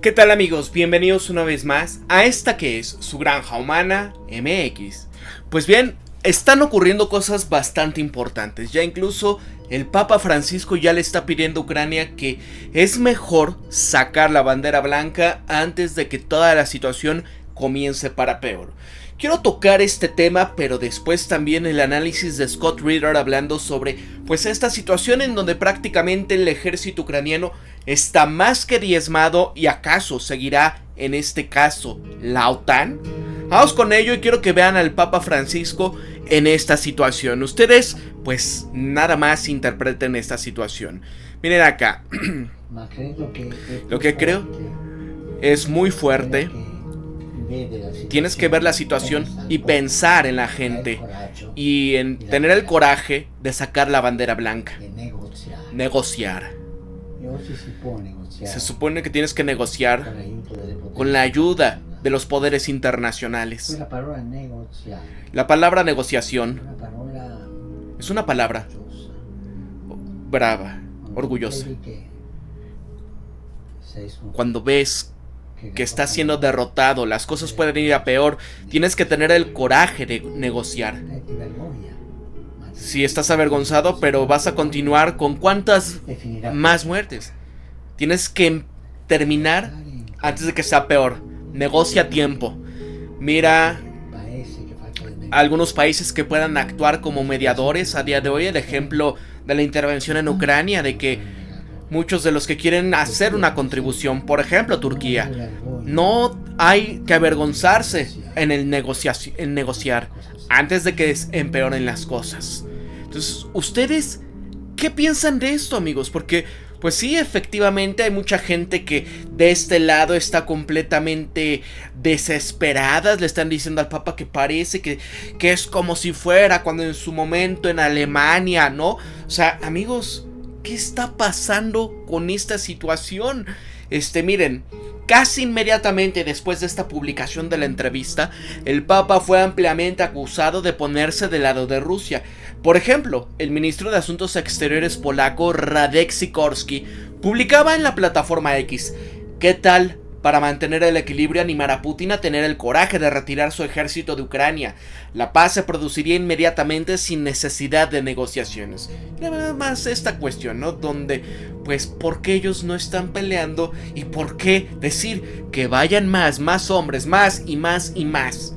¿Qué tal amigos? Bienvenidos una vez más a esta que es su Granja Humana MX. Pues bien, están ocurriendo cosas bastante importantes. Ya incluso el Papa Francisco ya le está pidiendo a Ucrania que es mejor sacar la bandera blanca antes de que toda la situación comience para peor. Quiero tocar este tema, pero después también el análisis de Scott Ritter hablando sobre pues esta situación en donde prácticamente el ejército ucraniano está más que diezmado y acaso seguirá en este caso la OTAN. Vamos con ello y quiero que vean al Papa Francisco en esta situación. Ustedes pues nada más interpreten esta situación. Miren acá. Lo que creo es muy fuerte. Tienes que ver la situación y pensar en la gente y en tener el coraje de sacar la bandera blanca. Negociar. Se supone que tienes que negociar con la ayuda de los poderes internacionales. La palabra negociación es una palabra brava, orgullosa. Cuando ves que estás siendo derrotado, las cosas pueden ir a peor, tienes que tener el coraje de negociar. Si estás avergonzado, pero vas a continuar con cuántas más muertes. Tienes que terminar antes de que sea peor. Negocia a tiempo. Mira algunos países que puedan actuar como mediadores a día de hoy. El ejemplo de la intervención en Ucrania, de que muchos de los que quieren hacer una contribución, por ejemplo Turquía, no hay que avergonzarse en negociar antes de que empeoren las cosas. Entonces, ¿ustedes qué piensan de esto, amigos? Porque pues sí, efectivamente hay mucha gente que de este lado está completamente desesperada. Le están diciendo al Papa que parece que es como si fuera cuando en su momento en Alemania, ¿no? O sea, amigos, ¿qué está pasando con esta situación? Miren, casi inmediatamente después de esta publicación de la entrevista, el Papa fue ampliamente acusado de ponerse del lado de Rusia. Por ejemplo, el ministro de Asuntos Exteriores polaco Radek Sikorski publicaba en la plataforma X: ¿qué tal para mantener el equilibrio animar a Putin a tener el coraje de retirar su ejército de Ucrania? La paz se produciría inmediatamente sin necesidad de negociaciones. Y nada más esta cuestión, ¿no? Donde, pues, ¿por qué ellos no están peleando? ¿Y por qué decir que vayan más hombres, más y más y más?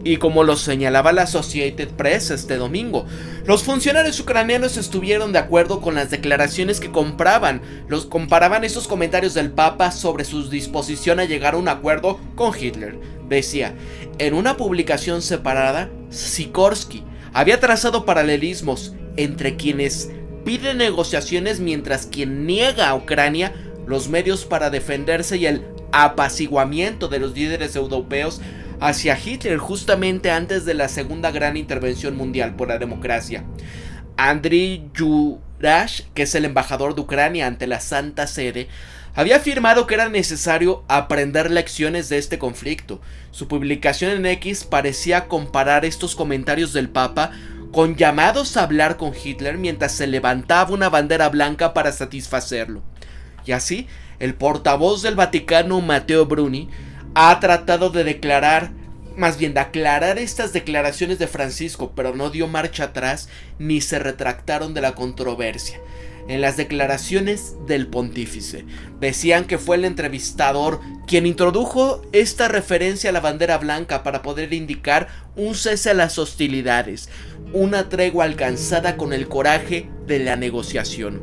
Y como lo señalaba la Associated Press este domingo, los funcionarios ucranianos estuvieron de acuerdo con las declaraciones que comparaban esos comentarios del Papa sobre su disposición a llegar a un acuerdo con Hitler. Decía, en una publicación separada, Sikorski había trazado paralelismos entre quienes piden negociaciones mientras quien niega a Ucrania los medios para defenderse y el apaciguamiento de los líderes europeos hacia Hitler justamente antes de la segunda gran intervención mundial por la democracia. Andriy Yurash, que es el embajador de Ucrania ante la Santa Sede, había afirmado que era necesario aprender lecciones de este conflicto. Su publicación en X parecía comparar estos comentarios del Papa con llamados a hablar con Hitler mientras se levantaba una bandera blanca para satisfacerlo. Y así, el portavoz del Vaticano, Matteo Bruni, ha tratado de aclarar estas declaraciones de Francisco, pero no dio marcha atrás ni se retractaron de la controversia. En las declaraciones del pontífice decían que fue el entrevistador quien introdujo esta referencia a la bandera blanca para poder indicar un cese a las hostilidades, una tregua alcanzada con el coraje de la negociación.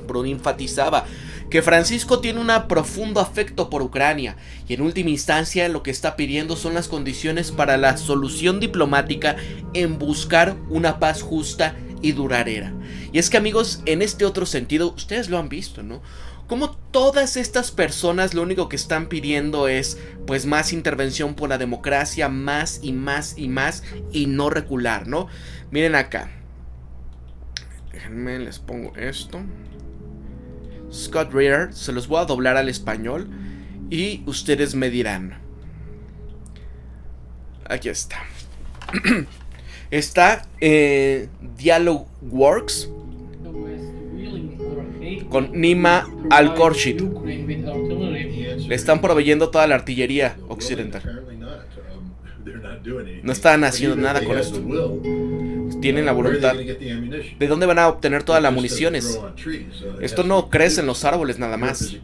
Bruni enfatizaba que Francisco tiene un profundo afecto por Ucrania y en última instancia lo que está pidiendo son las condiciones para la solución diplomática en buscar una paz justa y duradera. Y es que, amigos, en este otro sentido, ustedes lo han visto, ¿no? Como todas estas personas lo único que están pidiendo es pues más intervención por la democracia, más y más y más, y no recular, ¿no? Miren acá. Déjenme, les pongo esto. Scott Ritter, se los voy a doblar al español y ustedes me dirán. Aquí está. Está Dialogue Works con Nima Al-Khorshid. Le están proveyendo toda la artillería occidental. No están haciendo nada con esto. Tienen la voluntad. ¿De dónde van a obtener todas las municiones? Esto no crece en los árboles nada más.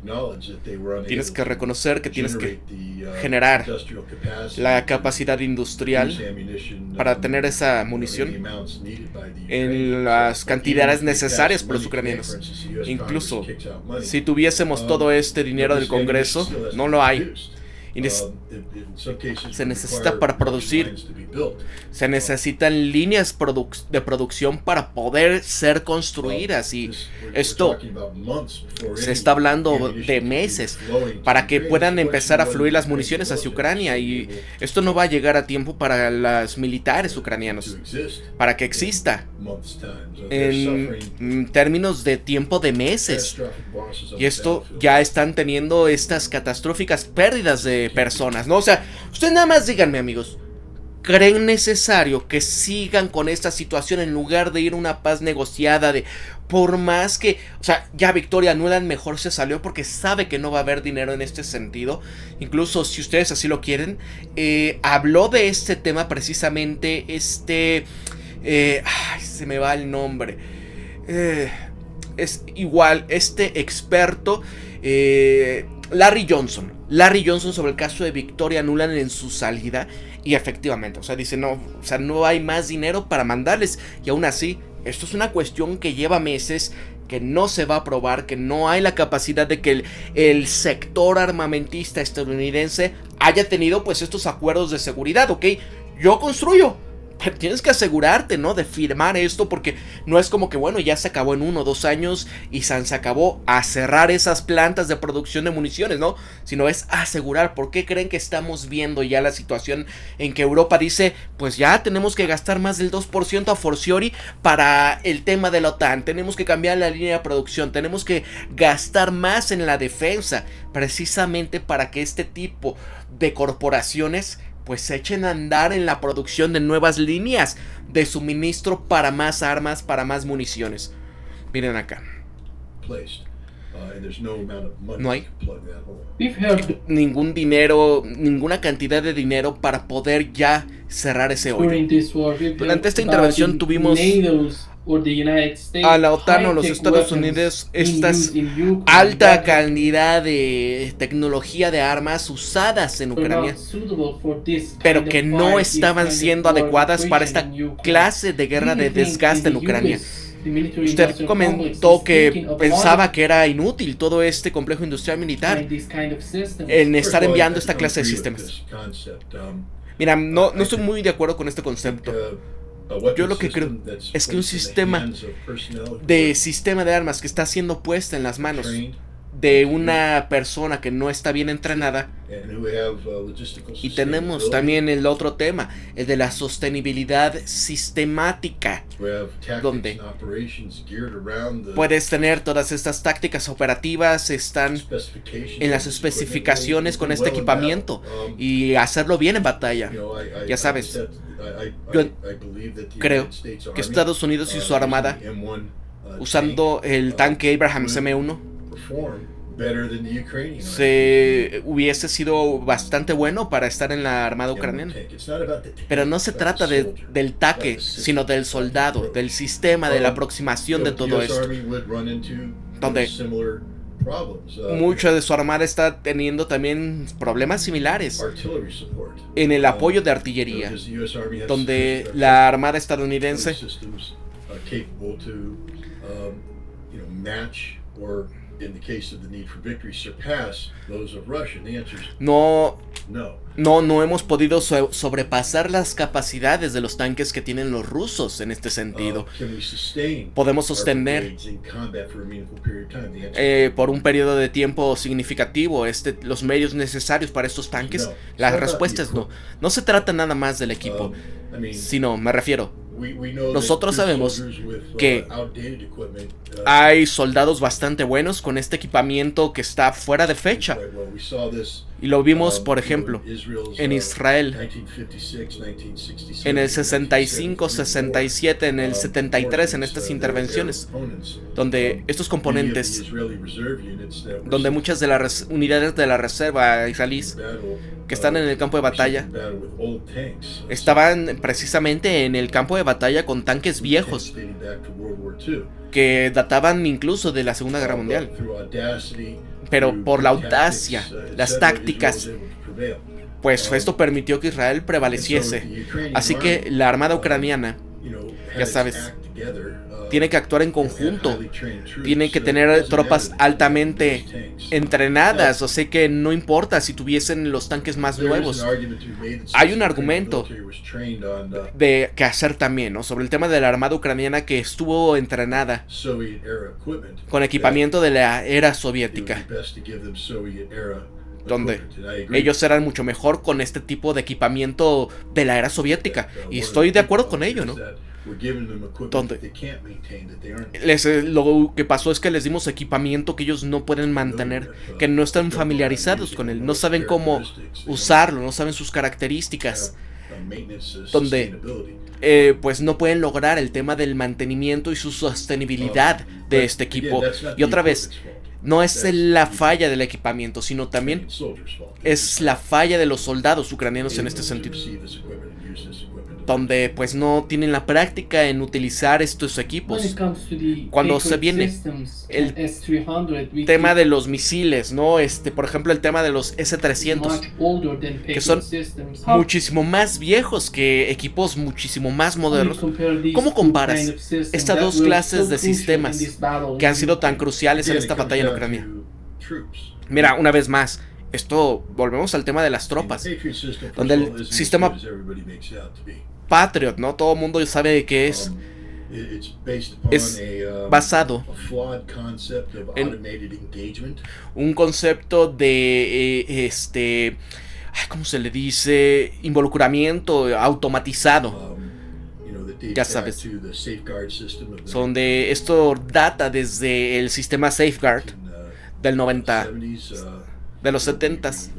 Tienes que reconocer que tienes que generar la capacidad industrial para tener esa munición en las cantidades necesarias por los ucranianos. Incluso si tuviésemos todo este dinero del Congreso, no lo hay. Y se necesita para producir. Se necesitan líneas de producción para poder ser construidas. Y esto se está hablando de meses para que puedan empezar a fluir las municiones hacia Ucrania. Y esto no va a llegar a tiempo para los militares ucranianos, para que exista en términos de tiempo de meses. Y esto ya están teniendo estas catastróficas pérdidas de personas, ¿no? O sea, ustedes nada más díganme, amigos, ¿creen necesario que sigan con esta situación en lugar de ir a una paz negociada de, por más que, o sea, ya Victoria Nuland mejor se salió porque sabe que no va a haber dinero en este sentido? Incluso si ustedes así lo quieren, habló de este tema precisamente se me va el nombre, es igual, este experto, Larry Johnson sobre el caso de Victoria Nuland en su salida. Y efectivamente, o sea, dice, no, o sea, no hay más dinero para mandarles. Y aún así, esto es una cuestión que lleva meses, que no se va a aprobar, que no hay la capacidad de que el sector armamentista estadounidense haya tenido pues estos acuerdos de seguridad, ¿ok? Yo construyo, pero tienes que asegurarte, ¿no? De firmar esto, porque no es como que, bueno, ya se acabó en 1 o 2 años y se acabó a cerrar esas plantas de producción de municiones, ¿no? Sino es asegurar. ¿Por qué creen que estamos viendo ya la situación en que Europa dice, pues ya tenemos que gastar más del 2% a forciori para el tema de la OTAN? Tenemos que cambiar la línea de producción, tenemos que gastar más en la defensa, precisamente para que este tipo de corporaciones pues se echen a andar en la producción de nuevas líneas de suministro para más armas, para más municiones. Miren acá. No hay ningún dinero, ninguna cantidad de dinero para poder ya cerrar ese hoyo. Durante esta intervención tuvimos a la OTAN o los Estados Unidos esta alta calidad de tecnología de armas usadas en Ucrania, pero que no estaban siendo adecuadas para esta clase de guerra de desgaste en Ucrania. Usted comentó que pensaba que era inútil todo este complejo industrial militar en estar enviando esta clase de sistemas. Mira, no estoy muy de acuerdo con este concepto. Yo lo que creo es que un sistema de armas que está siendo puesta en las manos de una persona que no está bien entrenada, y tenemos también el otro tema, el de la sostenibilidad sistemática, donde puedes tener todas estas tácticas operativas, están en las especificaciones con este equipamiento y hacerlo bien en batalla. Ya sabes, yo creo que Estados Unidos y su armada, usando el tanque Abrams M1, se hubiese sido bastante bueno para estar en la armada ucraniana. Pero no se trata del tanque, sino del soldado, del sistema, de la aproximación de todo esto, donde mucha de su armada está teniendo también problemas similares en el apoyo de artillería, donde la armada estadounidense no hemos podido sobrepasar las capacidades de los tanques que tienen los rusos en este sentido. ¿Podemos sostener por un periodo de tiempo significativo los medios necesarios para estos tanques? La respuesta es no. No se trata nada más del equipo, sino, me refiero, Nosotros sabemos que hay soldados bastante buenos con este equipamiento que está fuera de fecha. Y lo vimos, por ejemplo, en Israel, en el 65, 67, en el 73, en estas intervenciones, donde estos componentes, donde muchas de las unidades de la reserva israelíes que están en el campo de batalla estaban precisamente en el campo de batalla con tanques viejos que databan incluso de la Segunda Guerra Mundial. Pero por la audacia, las tácticas, pues esto permitió que Israel prevaleciese. Así que la armada ucraniana, ya sabes, tiene que actuar en conjunto, tiene que tener tropas altamente entrenadas, o sea que no importa si tuviesen los tanques más nuevos. Hay un argumento de que hacer también, ¿no? Sobre el tema de la armada ucraniana que estuvo entrenada con equipamiento de la era soviética, donde ellos eran mucho mejor con este tipo de equipamiento de la era soviética, y estoy de acuerdo con ello, ¿no? Donde lo que pasó es que les dimos equipamiento que ellos no pueden mantener, que no están familiarizados con él, no saben cómo usarlo, no saben sus características, donde pues no pueden lograr el tema del mantenimiento y su sostenibilidad de este equipo. Y otra vez, no es la falla del equipamiento, sino también es la falla de los soldados ucranianos en este sentido, donde pues no tienen la práctica en utilizar estos equipos. Cuando se viene el tema de los misiles, ¿no? Por ejemplo, el tema de los S-300, que son muchísimo más viejos que equipos muchísimo más modernos. ¿Cómo comparas estas dos clases de sistemas que han sido tan cruciales en esta batalla en Ucrania? Mira, una vez más, volvemos al tema de las tropas, donde el sistema Patriot, ¿no? Todo el mundo sabe que es basado en un concepto de ¿cómo se le dice? Involucramiento automatizado. Ya sabes, donde esto data desde el sistema Safeguard del 90, de los 70s,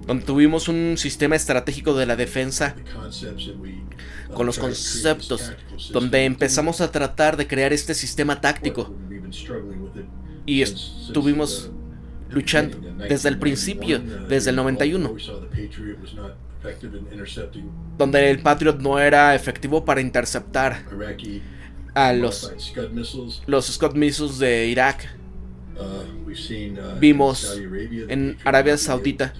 donde tuvimos un sistema estratégico de la defensa con los conceptos, donde empezamos a tratar de crear este sistema táctico y estuvimos luchando desde el principio, desde el 91, donde el Patriot no era efectivo para interceptar a los Scud missiles de Irak. Vimos en Arabia Saudita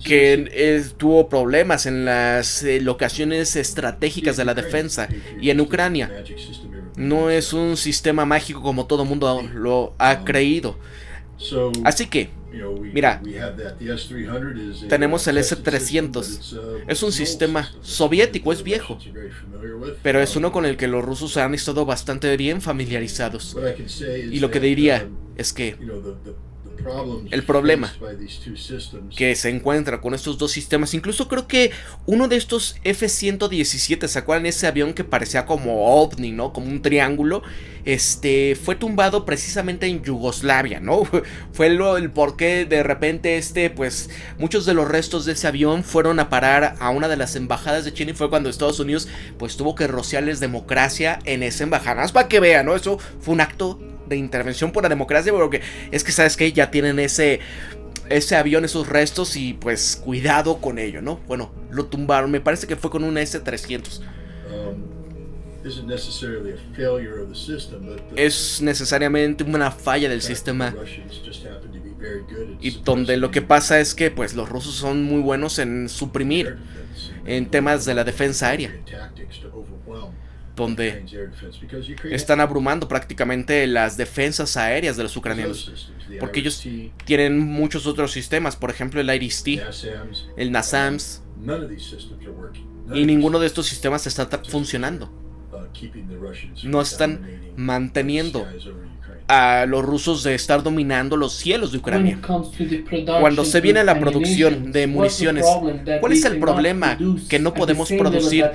que tuvo problemas en las locaciones estratégicas de la defensa, y en Ucrania no es un sistema mágico como todo el mundo lo ha creído. Así que, mira, tenemos el S-300. Es un sistema soviético, es viejo, pero es uno con el que los rusos han estado bastante bien familiarizados. Y lo que diría es que el problema que se encuentra con estos dos sistemas, incluso creo que uno de estos F-117, ¿se acuerdan? Ese avión que parecía como ovni, ¿no? Como un triángulo, fue tumbado precisamente en Yugoslavia, ¿no? Fue el por qué de repente pues muchos de los restos de ese avión fueron a parar a una de las embajadas de China, y fue cuando Estados Unidos pues tuvo que rociarles democracia en esa embajada. Más para que vean, ¿no? Eso fue un acto de intervención por la democracia, porque es que, ¿sabes qué? Ya tienen ese avión, esos restos, y pues cuidado con ello, ¿no? Bueno, lo tumbaron, me parece que fue con un S-300. Es necesariamente una falla del sistema, y donde lo que pasa es que pues los rusos son muy buenos en suprimir en temas de la defensa aérea, donde están abrumando prácticamente las defensas aéreas de los ucranianos, porque ellos tienen muchos otros sistemas, por ejemplo el IRIS-T, el NASAMS, y ninguno de estos sistemas está funcionando. No están manteniendo a los rusos de estar dominando los cielos de Ucrania. Cuando se viene a la producción de municiones, ¿cuál es el problema? Que no podemos producir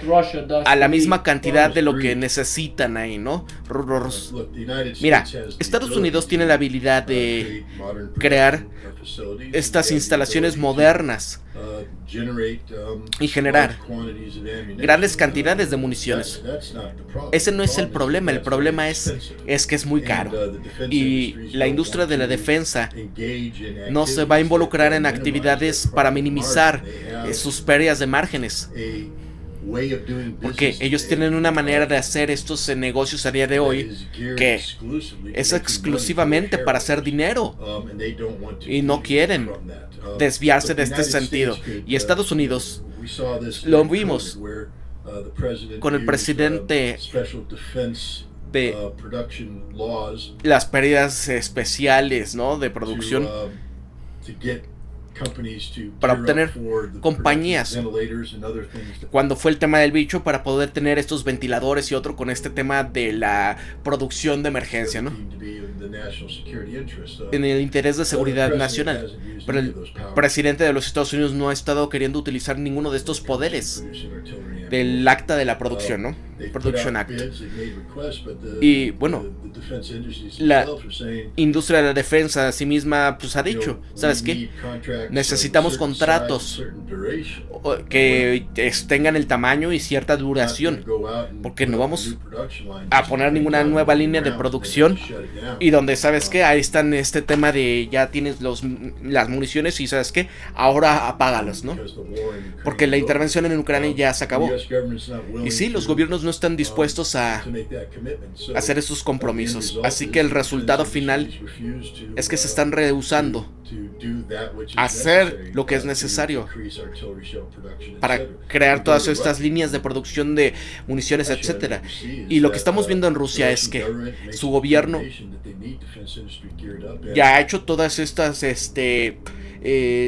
a la misma cantidad de lo que necesitan ahí, ¿no? Mira, Estados Unidos tiene la habilidad de crear estas instalaciones modernas y generar grandes cantidades de municiones. Ese no es el problema es que es muy caro. Y la industria de la defensa no se va a involucrar en actividades para minimizar sus pérdidas de márgenes. Porque ellos tienen una manera de hacer estos negocios a día de hoy que es exclusivamente para hacer dinero y no quieren desviarse de este sentido. Y Estados Unidos lo vimos con el presidente de las pérdidas especiales, ¿no? De producción para obtener compañías. Cuando fue el tema del bicho, para poder tener estos ventiladores y otro con este tema de la producción de emergencia, ¿no? En el interés de seguridad nacional. Pero el presidente de los Estados Unidos no ha estado queriendo utilizar ninguno de estos poderes del acta de la producción, ¿no? Production Act. Y bueno, la industria de la defensa a sí misma pues ha dicho, ¿sabes qué? Necesitamos contratos que tengan el tamaño y cierta duración, porque no vamos a poner ninguna nueva línea de producción y donde, ¿sabes qué? Ahí están este tema de ya tienes las municiones y, ¿sabes qué? Ahora apágalos, ¿no? Porque la intervención en Ucrania ya se acabó. Y sí, los gobiernos no están dispuestos a hacer esos compromisos. Así que el resultado final es que se están rehusando a hacer lo que es necesario para crear todas estas líneas de producción de municiones, etcétera. Y lo que estamos viendo en Rusia es que su gobierno ya ha hecho todas estas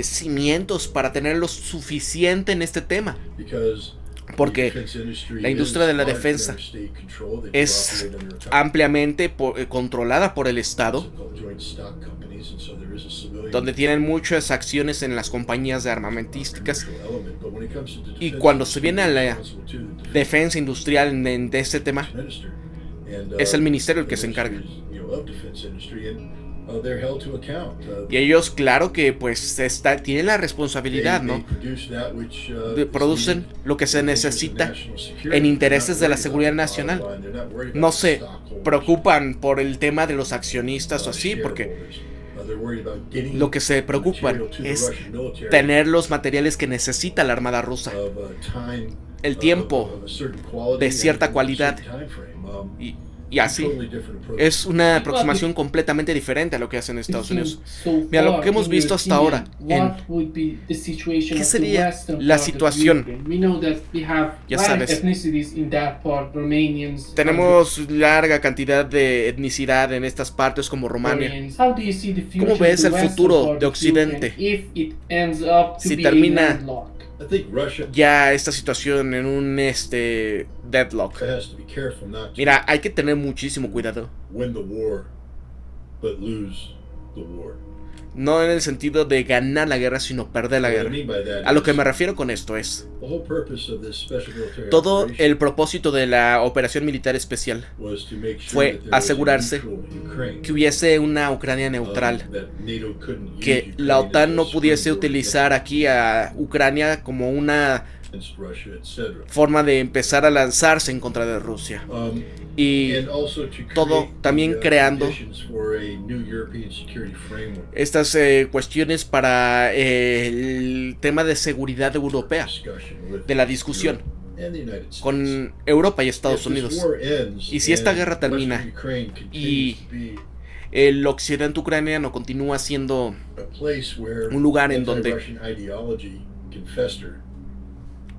cimientos para tener lo suficiente en este tema. Porque la industria de la defensa es ampliamente controlada por el Estado, donde tienen muchas acciones en las compañías de armamentísticas. Y cuando se viene a la defensa industrial de este tema, es el ministerio el que se encarga. Y ellos, claro que pues tienen la responsabilidad, ¿no? Producen lo que se necesita en intereses de la seguridad nacional. No se preocupan por el tema de los accionistas o así, porque lo que se preocupan es tener los materiales que necesita la Armada rusa, el tiempo de cierta cualidad. Y así, es una aproximación completamente diferente a lo que hacen en Estados Unidos. Mira, lo que hemos visto hasta ahora, ¿qué sería la situación? Ya sabes, tenemos larga cantidad de etnicidad en estas partes como Rumania. ¿Cómo ves el futuro de Occidente si termina ya esta situación en un deadlock? Mira, hay que tener muchísimo cuidado. No en el sentido de ganar la guerra, sino perder la guerra. A lo que me refiero con esto es, todo el propósito de la operación militar especial fue asegurarse que hubiese una Ucrania neutral, que la OTAN no pudiese utilizar aquí a Ucrania como una forma de empezar a lanzarse en contra de Rusia. Y todo también creando estas cuestiones para el tema de seguridad europea, de la discusión con Europa y Estados Unidos. Y si esta guerra termina y el occidente ucraniano continúa siendo un lugar en donde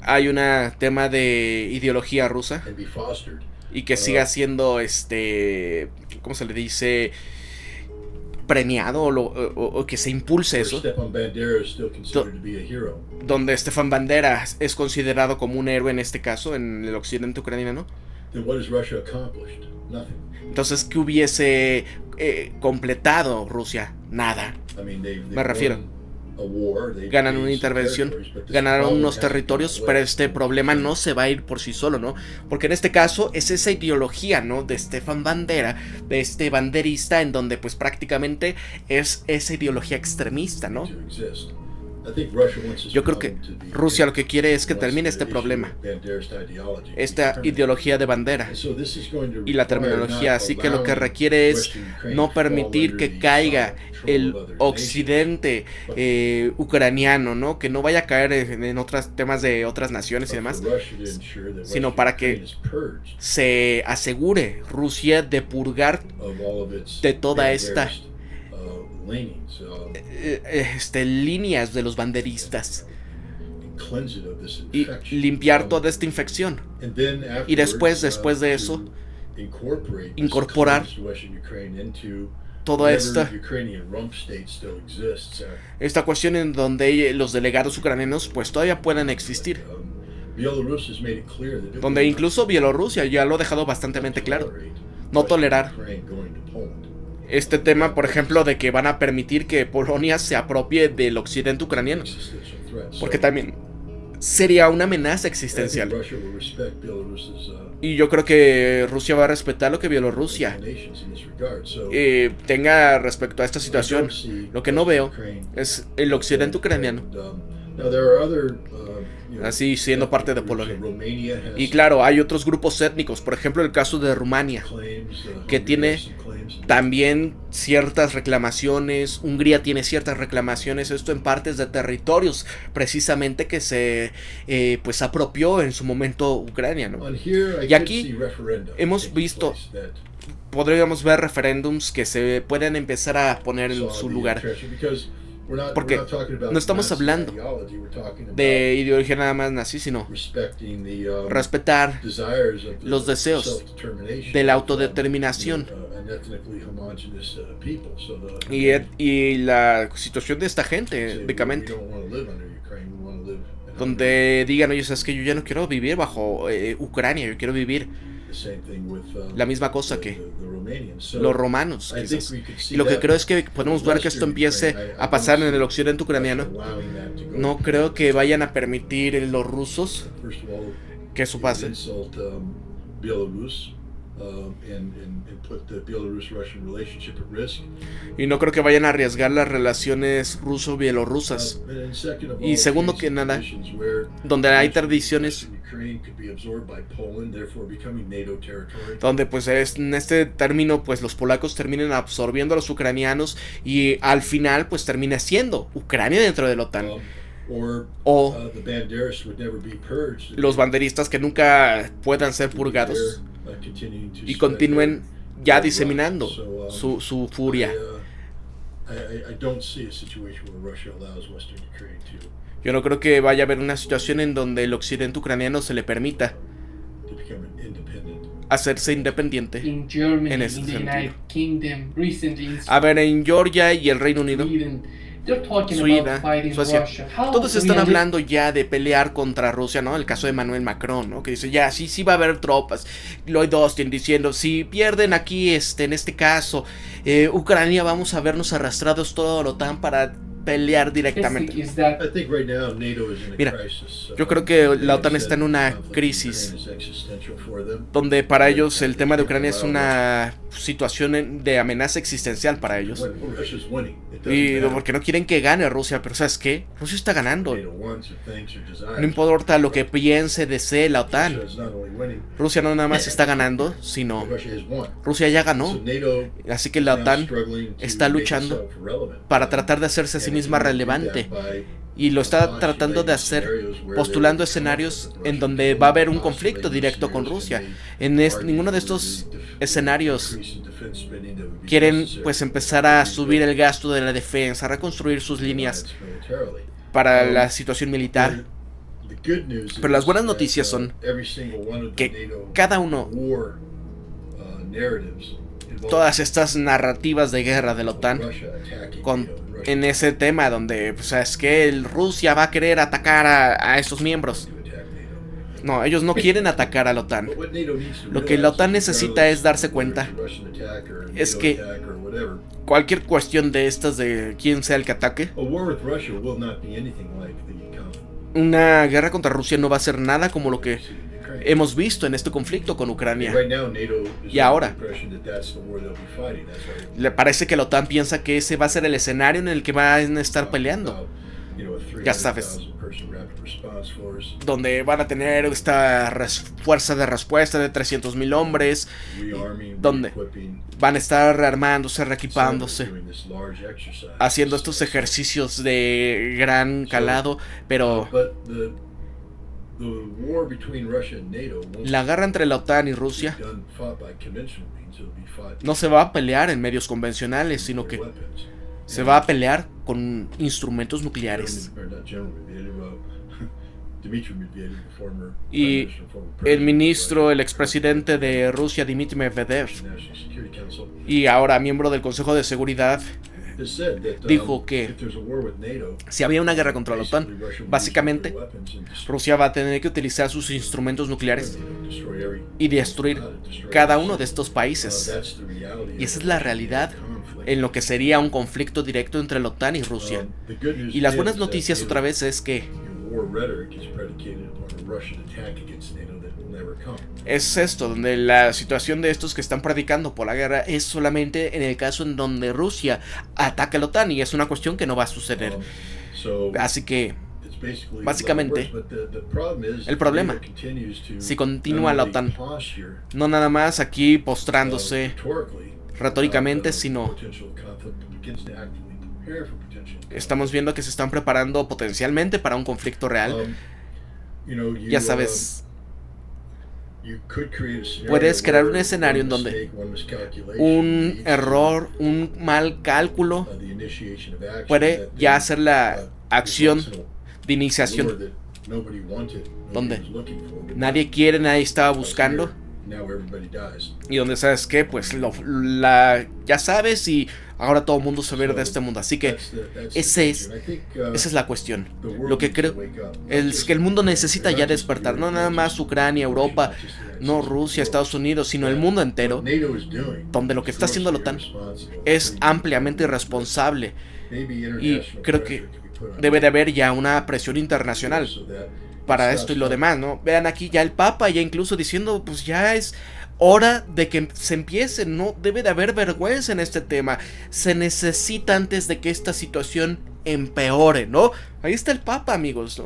hay un tema de ideología rusa y que siga siendo ¿cómo se le dice? Premiado o que se impulse eso, donde Stefan Bandera es considerado como un héroe en este caso en el occidente ucraniano. Entonces, ¿qué hubiese completado Rusia, nada. Me refiero, ganan una intervención, ganaron unos territorios, pero este problema no se va a ir por sí solo, ¿no? Porque en este caso es esa ideología, ¿no? De Stefan Bandera, de este banderista, en donde pues prácticamente es esa ideología extremista, ¿no? Yo creo que Rusia lo que quiere es que termine este problema, esta ideología de bandera y la terminología, así que lo que requiere es no permitir que caiga el occidente ucraniano, ¿no? Que no vaya a caer en otros temas de otras naciones y demás, sino para que se asegure Rusia de purgar de toda esta líneas de los banderistas y limpiar toda esta infección, y después de eso incorporar toda esta cuestión en donde los delegados ucranianos pues todavía puedan existir, donde incluso Bielorrusia ya lo ha dejado bastante claro, no tolerar este tema, por ejemplo, de que van a permitir que Polonia se apropie del occidente ucraniano, porque también sería una amenaza existencial. Y yo creo que Rusia va a respetar lo que Bielorrusia tenga respecto a esta situación. Lo que no veo es el occidente ucraniano así siendo parte de Polonia. Y claro, hay otros grupos étnicos, por ejemplo el caso de Rumania, que tiene también ciertas reclamaciones. Hungría tiene ciertas reclamaciones, esto en partes de territorios precisamente que se pues apropió en su momento Ucrania, ¿no? Y aquí hemos visto, podríamos ver referéndums que se pueden empezar a poner en su lugar, porque no estamos hablando de ideología nada más nazi, sino respetar los deseos de la autodeterminación y la situación de esta gente, básicamente, donde digan, oye, ¿sabes qué? Yo ya no quiero vivir bajo Ucrania, yo quiero vivir la misma cosa que los romanos, quizás. Y lo que creo es que podemos ver que esto empiece a pasar en el occidente ucraniano. No creo que vayan a permitir los rusos que eso pase. Y no creo que vayan a arriesgar las relaciones ruso-bielorrusas. Y segundo que nada, donde hay tradiciones donde pues en este término pues los polacos terminen absorbiendo a los ucranianos y al final pues termina siendo Ucrania dentro de la OTAN. O los banderistas que nunca puedan ser purgados y continúen ya diseminando su furia. Yo no creo que vaya a haber una situación en donde el occidente ucraniano se le permita hacerse independiente en ese sentido. A ver, en Georgia y el Reino Unido, Suecia, todos están hablando ya de pelear contra Rusia, ¿no? El caso de Emmanuel Macron, ¿no? Que dice, ya, sí va a haber tropas. Lloyd Austin diciendo, si pierden aquí, en este caso, Ucrania, vamos a vernos arrastrados todo la OTAN para pelear directamente. Mira, yo creo que la OTAN está en una crisis donde para ellos el tema de Ucrania es una situación de amenaza existencial para ellos. Y porque no quieren que gane Rusia, pero ¿sabes qué? Rusia está ganando. No importa lo que piense, desee la OTAN. Rusia no nada más está ganando, sino Rusia ya ganó. Así que la OTAN está luchando para tratar de hacerse a sí misma relevante. Y lo está tratando de hacer postulando escenarios en donde va a haber un conflicto directo con Rusia. En ninguno de estos escenarios quieren pues empezar a subir el gasto de la defensa, a reconstruir sus líneas para la situación militar. Pero las buenas noticias son que cada uno, todas estas narrativas de guerra de la OTAN en ese tema donde pues, es que Rusia va a querer atacar a esos miembros. No, ellos no quieren atacar a la OTAN. Lo que la OTAN necesita es darse cuenta es que cualquier cuestión de estas de quién sea el que ataque, una guerra contra Rusia no va a ser nada como lo que hemos visto en este conflicto con Ucrania. Y ahora le parece que la OTAN piensa que ese va a ser el escenario en el que van a estar peleando. Ya sabes, donde van a tener esta fuerza de respuesta de 300,000 hombres, donde van a estar rearmándose, reequipándose, haciendo estos ejercicios de gran calado, pero la guerra entre la OTAN y Rusia no se va a pelear en medios convencionales, sino que se va a pelear con instrumentos nucleares. Y el ministro, el expresidente de Rusia, Dmitry Medvedev, y ahora miembro del Consejo de Seguridad, dijo que si había una guerra contra la OTAN, básicamente Rusia va a tener que utilizar sus instrumentos nucleares y destruir cada uno de estos países. Y esa es la realidad en lo que sería un conflicto directo entre la OTAN y Rusia. Y las buenas noticias otra vez es que es esto, donde la situación de estos que están predicando por la guerra es solamente en el caso en donde Rusia ataca a la OTAN, y es una cuestión que no va a suceder. Así que básicamente el problema, si continúa la OTAN no nada más aquí postrándose retóricamente, sino estamos viendo que se están preparando potencialmente para un conflicto real. Ya sabes, puedes crear un escenario en donde un error, un mal cálculo puede ya hacer la acción de iniciación donde nadie quiere, nadie estaba buscando, y donde sabes que pues ya sabes, y ahora todo el mundo se ve de este mundo. Así que esa es la cuestión. Lo que creo es que el mundo necesita ya despertar. No nada más Ucrania, Europa, no Rusia, Estados Unidos, sino el mundo entero, donde lo que está haciendo la OTAN es ampliamente irresponsable. Y creo que debe de haber ya una presión internacional para esto y lo demás, ¿no? Vean aquí ya el Papa ya incluso diciendo, pues ya es hora de que se empiece, no debe de haber vergüenza en este tema, se necesita antes de que esta situación empeore, ¿no? Ahí está el Papa, amigos, ¿no?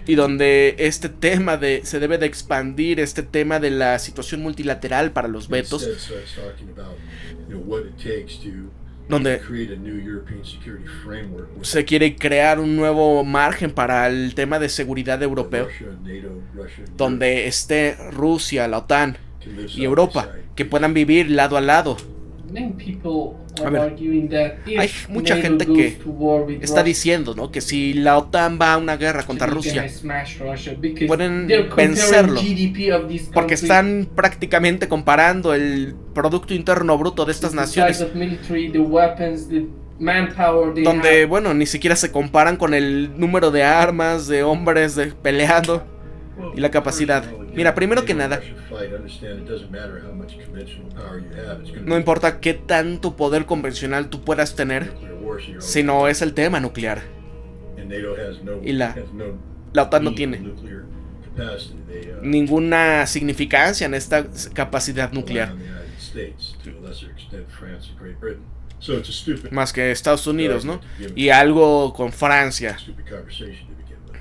Y donde este tema se debe de expandir, este tema de la situación multilateral para los vetos, donde se quiere crear un nuevo margen para el tema de seguridad europeo, donde esté Rusia, la OTAN y Europa, que puedan vivir lado a lado. A ver, hay mucha gente que está diciendo, ¿no?, que si la OTAN va a una guerra contra Rusia, pueden vencerlo, porque están prácticamente comparando el Producto Interno Bruto de estas naciones, donde, bueno, ni siquiera se comparan con el número de armas, de hombres peleando y la capacidad. Mira, primero que nada, no importa qué tanto poder convencional tú puedas tener, sino es el tema nuclear. Y la OTAN no tiene ninguna significancia en esta capacidad nuclear, más que Estados Unidos, ¿no? Y algo con Francia.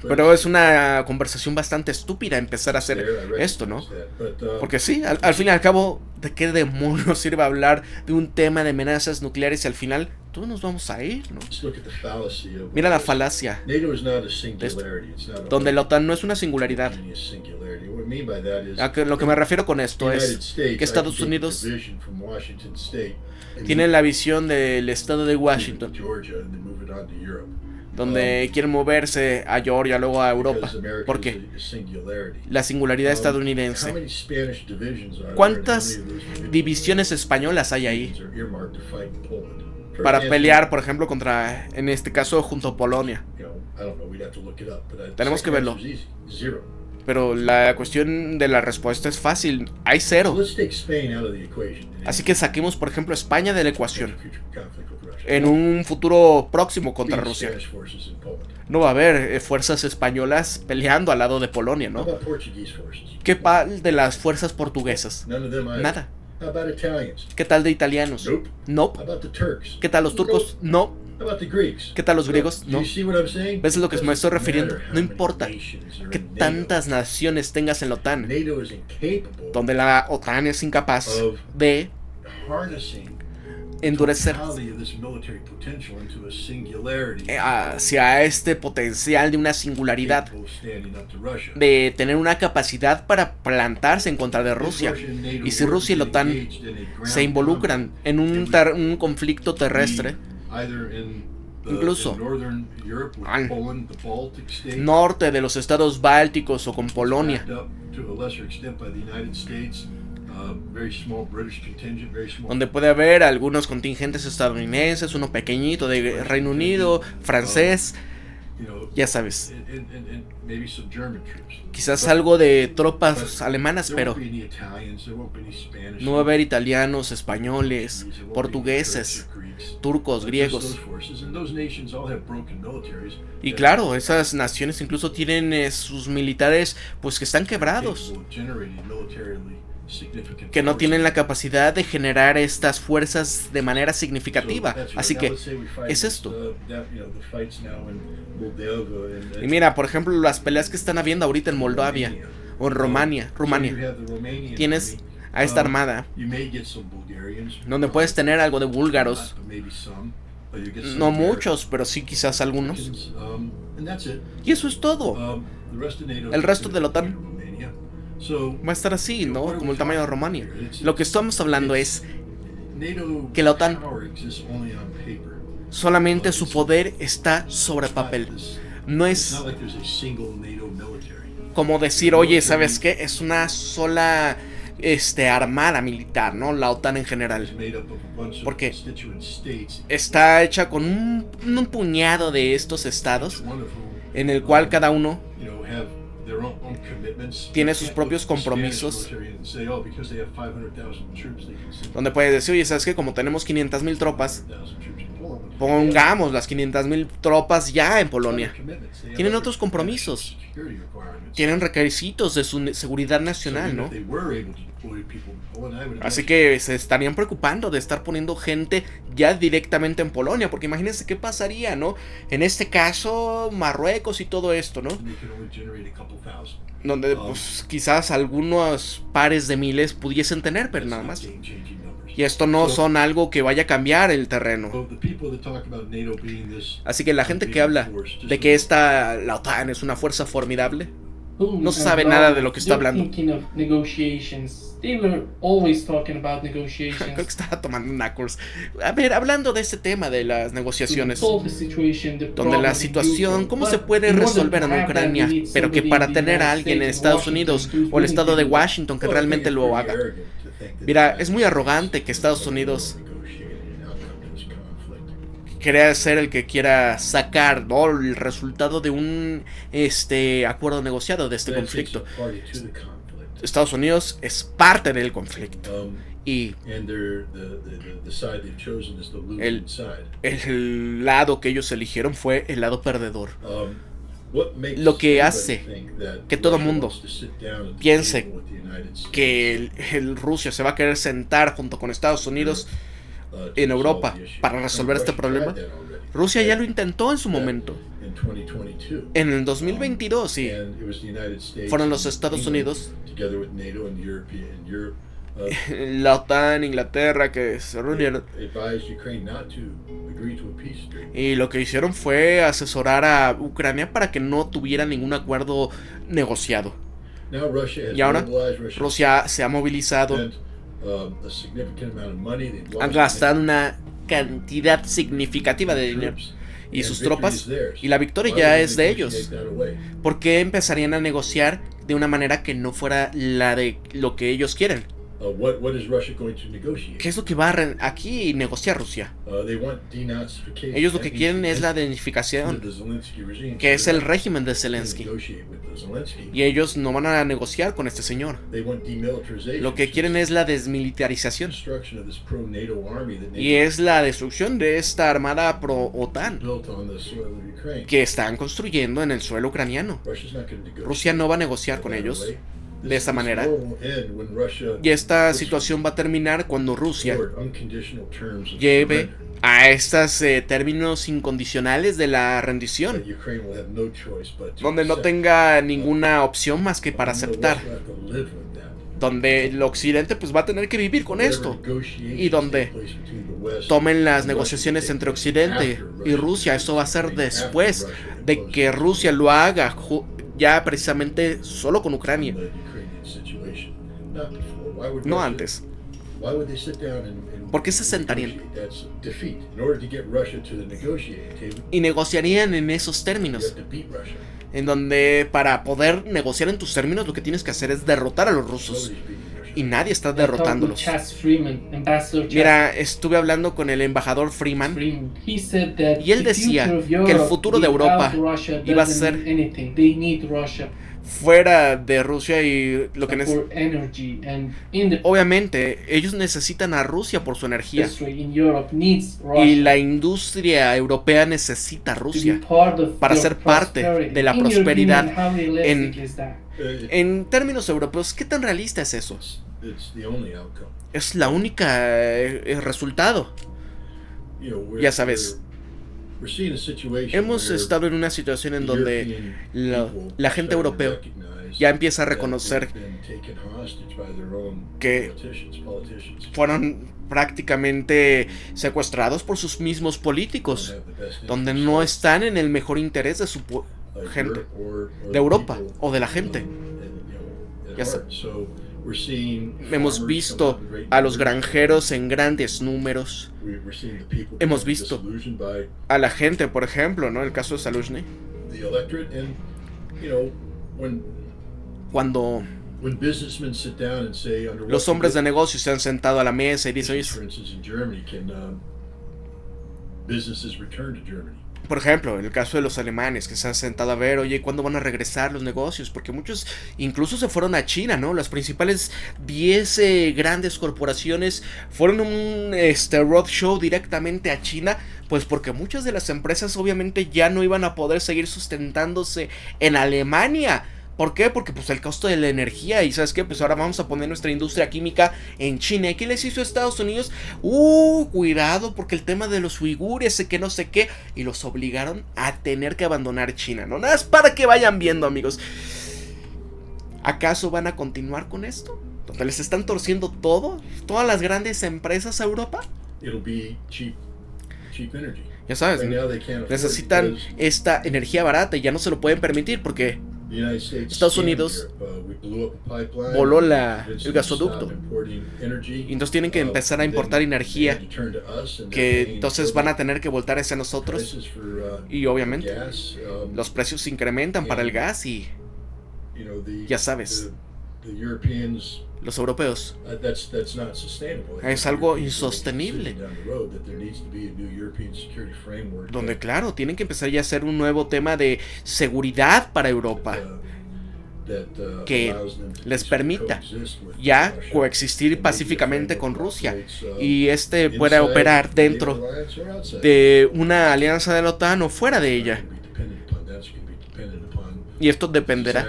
Pero es una conversación bastante estúpida empezar a hacer esto, ¿no? Porque sí, al fin y al cabo, ¿de qué demonios sirve hablar de un tema de amenazas nucleares si al final todos nos vamos a ir, ¿no? Mira la falacia de esto, donde la OTAN no es una singularidad. Lo que me refiero con esto es que Estados Unidos tiene la visión del estado de Washington, donde quieren moverse a Georgia, luego a Europa, porque la singularidad estadounidense. ¿Cuántas divisiones españolas hay ahí para pelear, por ejemplo, contra, en este caso, junto a Polonia? Tenemos que verlo. Pero la cuestión de la respuesta es fácil. Hay cero. Así que saquemos, por ejemplo, España de la ecuación. En un futuro próximo contra Rusia, no va a haber fuerzas españolas peleando al lado de Polonia, ¿no? ¿Qué tal de las fuerzas portuguesas? Nada. ¿Qué tal de italianos? No. ¿Qué tal los turcos? No. ¿Qué tal los griegos? No. ¿Ves a lo que me estoy refiriendo? No importa que tantas naciones tengas en la OTAN, donde la OTAN es incapaz de endurecer hacia este potencial de una singularidad, de tener una capacidad para plantarse en contra de Rusia. Y si Rusia y la OTAN se involucran en un conflicto terrestre, incluso al norte de los estados bálticos o con Polonia, donde puede haber algunos contingentes estadounidenses, uno pequeñito de Reino Unido, francés, ya sabes, quizás algo de tropas alemanas, pero no va a haber italianos, españoles, portugueses, turcos, griegos. Y claro, esas naciones incluso tienen sus militares pues que están quebrados, que no tienen la capacidad de generar estas fuerzas de manera significativa. Así que es esto. Y mira, por ejemplo, las peleas que están habiendo ahorita en Moldavia o en Rumania. Tienes a esta armada donde puedes tener algo de búlgaros. No muchos, pero sí quizás algunos. Y eso es todo. El resto de la OTAN va a estar así, ¿no? Como el tamaño de Rumania. Lo que estamos hablando es que la OTAN, solamente su poder está sobre papel. No es como decir, oye, ¿sabes qué? Es una sola armada militar, ¿no? La OTAN en general. Porque está hecha con un puñado de estos estados, en el cual cada uno tiene sus propios compromisos, donde puedes decir, oye, ¿sabes qué? Como tenemos 500,000 tropas, pongamos las 500,000 tropas ya en Polonia. Tienen otros compromisos, tienen requisitos de su seguridad nacional, ¿no? Así que se estarían preocupando de estar poniendo gente ya directamente en Polonia, porque imagínense qué pasaría, ¿no? En este caso, Marruecos y todo esto, ¿no? Donde pues quizás algunos pares de miles pudiesen tener, pero nada más. Y esto no son algo que vaya a cambiar el terreno. Así que la gente que habla de que la OTAN es una fuerza formidable, no sabe nada de lo que está hablando. Creo que estaba tomando un Knuckles. A ver, hablando de este tema de las negociaciones, donde la situación, ¿cómo se puede resolver en Ucrania? Pero que para tener a alguien en Estados Unidos o el estado de Washington que realmente lo haga. Mira, es muy arrogante que Estados Unidos quiera ser el que quiera sacar, ¿no?, el resultado de un acuerdo negociado de este conflicto. Estados Unidos es parte del conflicto. Y el lado que ellos eligieron fue el lado perdedor. Lo que hace que todo el mundo piense que el Rusia se va a querer sentar junto con Estados Unidos en Europa para resolver este problema. Rusia ya lo intentó en su momento. En el 2022, sí. Fueron los Estados Unidos, la OTAN, Inglaterra, que se reunieron. Y lo que hicieron fue asesorar a Ucrania para que no tuviera ningún acuerdo negociado. Y ahora Rusia se ha movilizado, han gastado una cantidad significativa de dinero y sus tropas, y la victoria ya es de ellos. ¿Por qué empezarían a negociar de una manera que no fuera la de lo que ellos quieren? ¿Qué es lo que va a aquí negociar Rusia? Ellos lo que quieren es la deunificación, que es el régimen de Zelensky. Y ellos no van a negociar con este señor. Lo que quieren es la desmilitarización. Y es la destrucción de esta armada pro-OTAN que están construyendo en el suelo ucraniano. Rusia no va a negociar con ellos de esta manera. Y esta situación va a terminar cuando Rusia lleve a estos términos incondicionales de la rendición, donde no tenga ninguna opción más que para aceptar, donde el occidente pues va a tener que vivir con esto, y donde tomen las negociaciones entre occidente y Rusia. Eso va a ser después de que Rusia lo haga ya precisamente solo con Ucrania, no antes. ¿Por qué se sentarían y negociarían en esos términos? En donde para poder negociar en tus términos lo que tienes que hacer es derrotar a los rusos. Y nadie está derrotándolos. Mira, estuve hablando con el embajador Freeman y él decía que el futuro de Europa iba a ser fuera de Rusia, y lo que obviamente ellos necesitan a Rusia por su energía, y la industria europea necesita a Rusia para ser parte de la prosperidad. En términos europeos, ¿qué tan realista es eso? Es la única resultado. Ya sabes, hemos estado en una situación en donde la gente europea ya empieza a reconocer que fueron prácticamente secuestrados por sus mismos políticos, donde no están en el mejor interés de su gente, de Europa o de la gente. Ya sabes, hemos visto a los granjeros en grandes números. Hemos visto a la gente, por ejemplo, ¿no? El caso de Zaluzhny. Cuando los hombres de negocios se han sentado a la mesa y dicen, por ejemplo, en el caso de los alemanes que se han sentado a ver, oye, ¿cuándo van a regresar los negocios? Porque muchos incluso se fueron a China, ¿no? Las principales 10 grandes corporaciones fueron un roadshow directamente a China, pues porque muchas de las empresas obviamente ya no iban a poder seguir sustentándose en Alemania. ¿Por qué? Porque pues el costo de la energía, y ¿sabes qué? Pues ahora vamos a poner nuestra industria química en China. ¿Y qué les hizo Estados Unidos? Cuidado, porque el tema de los uigures, que no sé qué, y los obligaron a tener que abandonar China, ¿no? Nada más para que vayan viendo, amigos. ¿Acaso van a continuar con esto? ¿Donde les están torciendo todo? ¿Todas las grandes empresas a Europa? Ya sabes, necesitan esta energía barata y ya no se lo pueden permitir porque Estados Unidos voló el gasoducto, y entonces tienen que empezar a importar energía, que entonces van a tener que voltar hacia nosotros, y obviamente los precios se incrementan para el gas, y ya sabes, los europeos, es algo insostenible, donde claro, tienen que empezar ya a hacer un nuevo tema de seguridad para Europa, que les permita ya coexistir pacíficamente con Rusia, y pueda operar dentro de una alianza de la OTAN o fuera de ella. Y esto dependerá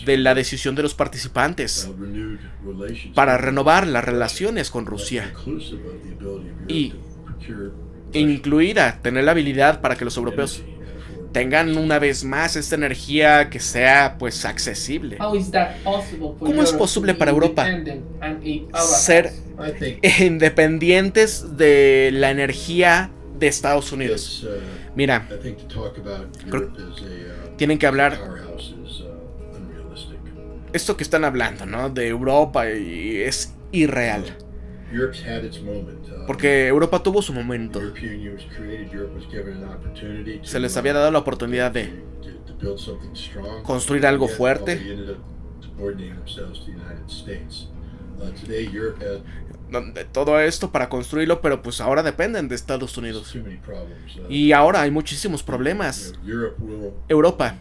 de la decisión de los participantes para renovar las relaciones con Rusia, y incluida tener la habilidad para que los europeos tengan una vez más esta energía que sea pues accesible. ¿Cómo es posible para Europa ser independientes de la energía de Estados Unidos? Mira, creo tienen que hablar esto que están hablando, ¿no? De Europa, y es irreal. Porque Europa tuvo su momento. Se les había dado la oportunidad de construir algo fuerte, Todo esto para construirlo, pero pues ahora dependen de Estados Unidos. Y ahora hay muchísimos problemas. Europa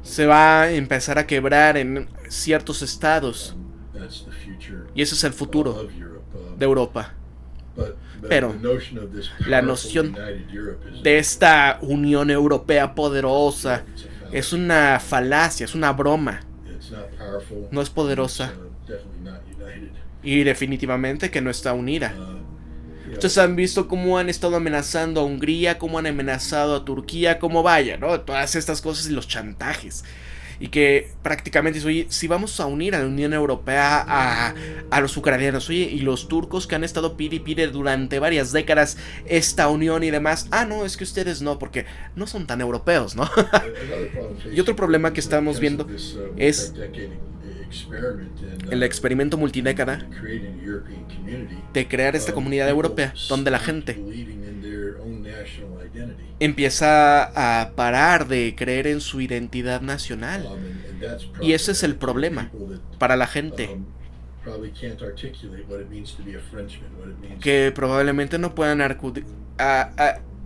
se va a empezar a quebrar en ciertos estados. Y ese es el futuro de Europa. Pero la noción de esta Unión Europea poderosa es una falacia, es una broma. No es poderosa. Y definitivamente que no está unida. Ustedes han visto cómo han estado amenazando a Hungría, cómo han amenazado a Turquía, cómo vaya, ¿no? Todas estas cosas y los chantajes. Y que prácticamente, oye, si vamos a unir a la Unión Europea a los ucranianos, oye, y los turcos que han estado pide durante varias décadas esta unión y demás, no, es que ustedes no, porque no son tan europeos, ¿no? Y otro problema que estamos viendo es el experimento multidécada de crear esta comunidad europea, donde la gente empieza a parar de creer en su identidad nacional. Y ese es el problema para la gente, que probablemente no puedan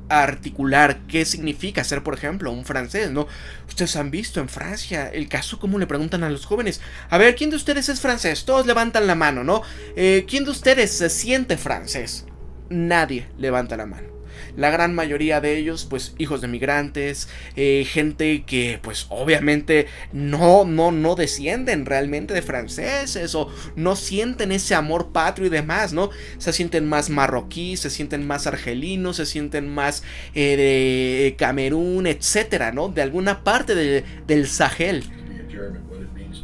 articular qué significa ser, por ejemplo, un francés, ¿no? Ustedes han visto en Francia el caso, cómo le preguntan a los jóvenes: a ver, ¿quién de ustedes es francés? Todos levantan la mano, ¿no? ¿Quién de ustedes se siente francés? Nadie levanta la mano. La gran mayoría de ellos, pues, hijos de migrantes, gente que, pues, obviamente no descienden realmente de franceses, o no sienten ese amor patrio y demás, ¿no? Se sienten más marroquíes, se sienten más argelinos, se sienten más de Camerún, etcétera, ¿no? De alguna parte del Sahel.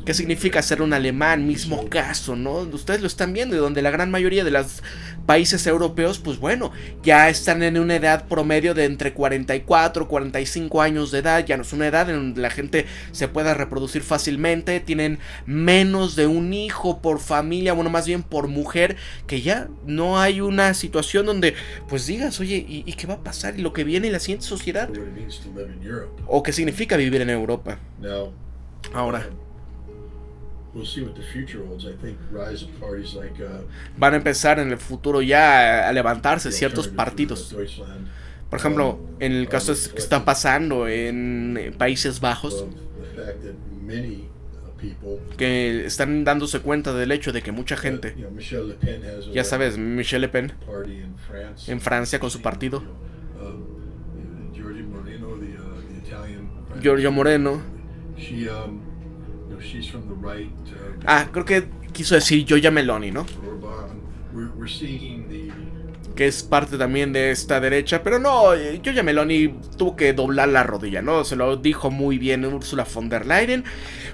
¿Qué significa ser un alemán? Mismo caso, ¿no? Ustedes lo están viendo, y donde la gran mayoría de los países europeos, pues bueno, ya están en una edad promedio de entre 44 y 45 años de edad. Ya no es una edad en donde la gente se pueda reproducir fácilmente. Tienen menos de un hijo por familia, bueno, más bien por mujer, que ya no hay una situación donde pues digas, oye, ¿y qué va a pasar? ¿Y lo que viene en la siguiente sociedad? ¿O qué significa vivir en Europa? Ahora van a empezar en el futuro ya a levantarse ciertos partidos. Por ejemplo, en el caso que está pasando en Países Bajos, que están dándose cuenta del hecho de que mucha gente, ya sabes, Michelle Le Pen en Francia con su partido, Giorgio Moreno, creo que quiso decir Giorgia Meloni, ¿no? Que es parte también de esta derecha, pero no, Giorgia Meloni tuvo que doblar la rodilla, ¿no? Se lo dijo muy bien Ursula von der Leyen: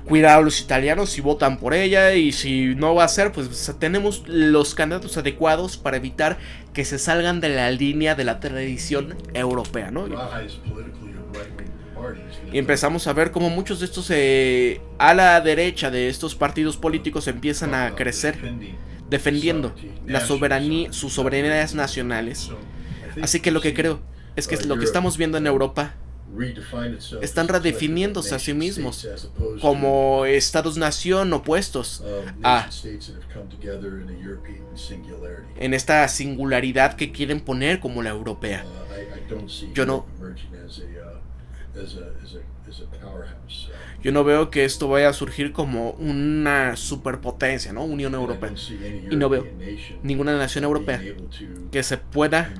cuidado los italianos si votan por ella, y si no va a ser, pues tenemos los candidatos adecuados para evitar que se salgan de la línea de la tradición europea, ¿no? Y empezamos a ver cómo muchos de estos a la derecha de estos partidos políticos empiezan a crecer defendiendo sus soberanías nacionales. Así que lo que creo es que lo que estamos viendo en Europa, están redefiniéndose a sí mismos como estados-nación opuestos en esta singularidad que quieren poner como la europea. Yo no veo que esto vaya a surgir como una superpotencia, ¿no? Unión Europea. Y no veo ninguna nación europea que se pueda,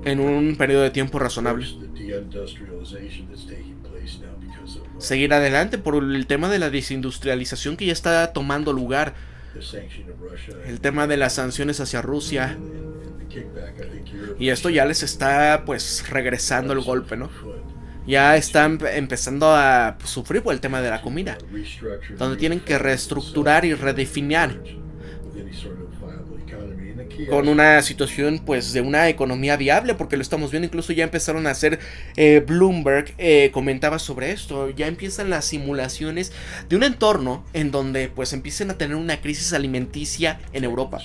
en un periodo de tiempo razonable, seguir adelante por el tema de la desindustrialización que ya está tomando lugar, el tema de las sanciones hacia Rusia. Y esto ya les está pues regresando el golpe, ¿no? Ya están empezando a sufrir por el tema de la comida, donde tienen que reestructurar y redefinir con una situación pues de una economía viable, porque lo estamos viendo. Incluso ya empezaron a hacer, Bloomberg comentaba sobre esto, ya empiezan las simulaciones de un entorno en donde pues empiecen a tener una crisis alimenticia en Europa.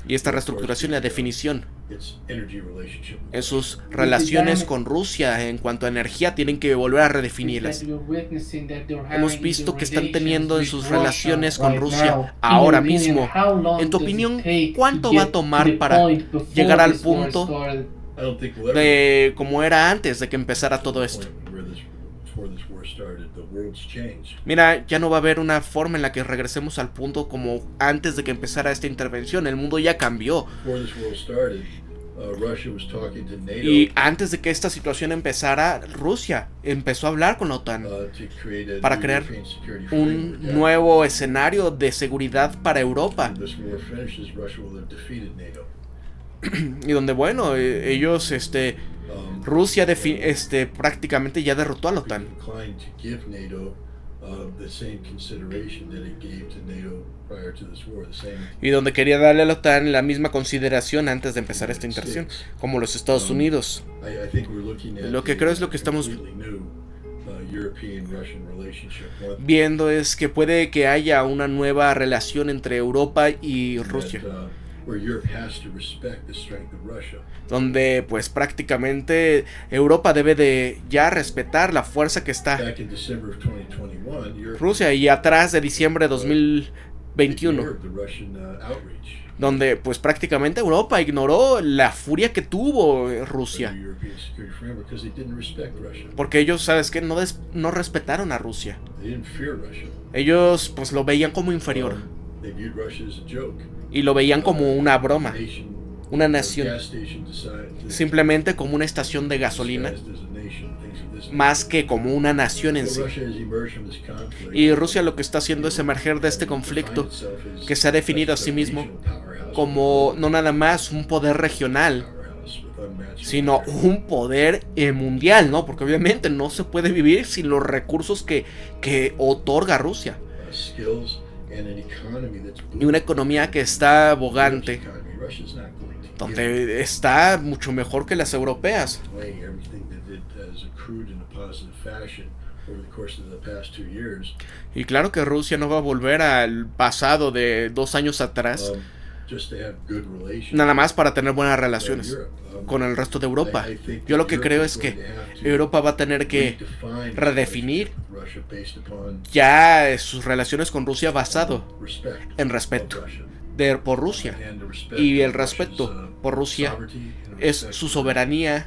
Y esta reestructuración y la definición En sus relaciones con Rusia en cuanto a energía tienen que volver a redefinirlas. Hemos visto que están teniendo en sus relaciones con Rusia ahora mismo. En tu opinión, ¿cuánto va a tomar para llegar al punto de como era antes de que empezara todo esto? Mira, ya no va a haber una forma en la que regresemos al punto como antes de que empezara esta intervención. El mundo ya cambió. Y antes de que esta situación empezara, Rusia empezó a hablar con la OTAN para crear un nuevo escenario de seguridad para Europa. Y donde, bueno, ellos, Rusia prácticamente ya derrotó a la OTAN. Y donde quería darle a la OTAN la misma consideración antes de empezar esta intervención, como los Estados Unidos. Lo que creo es lo que estamos viendo es que puede que haya una nueva relación entre Europa y Rusia, donde pues prácticamente Europa debe de ya respetar la fuerza que está Rusia, y atrás de diciembre de 2021, donde pues prácticamente Europa ignoró la furia que tuvo Rusia, porque ellos, ¿sabes qué? No respetaron a Rusia. Ellos pues lo veían como inferior y lo veían como una broma, una nación, simplemente como una estación de gasolina, más que como una nación en sí. Y Rusia lo que está haciendo es emerger de este conflicto, que se ha definido a sí mismo como no nada más un poder regional, sino un poder mundial, ¿no? Porque obviamente no se puede vivir sin los recursos que otorga Rusia. Y una economía que está bogante, donde está mucho mejor que las europeas. Y claro que Rusia no va a volver al pasado de 2 años atrás, nada más para tener buenas relaciones con el resto de Europa. Yo lo que creo es que Europa va a tener que redefinir ya sus relaciones con Rusia basado en respeto por Rusia, y el respeto por Rusia es su soberanía,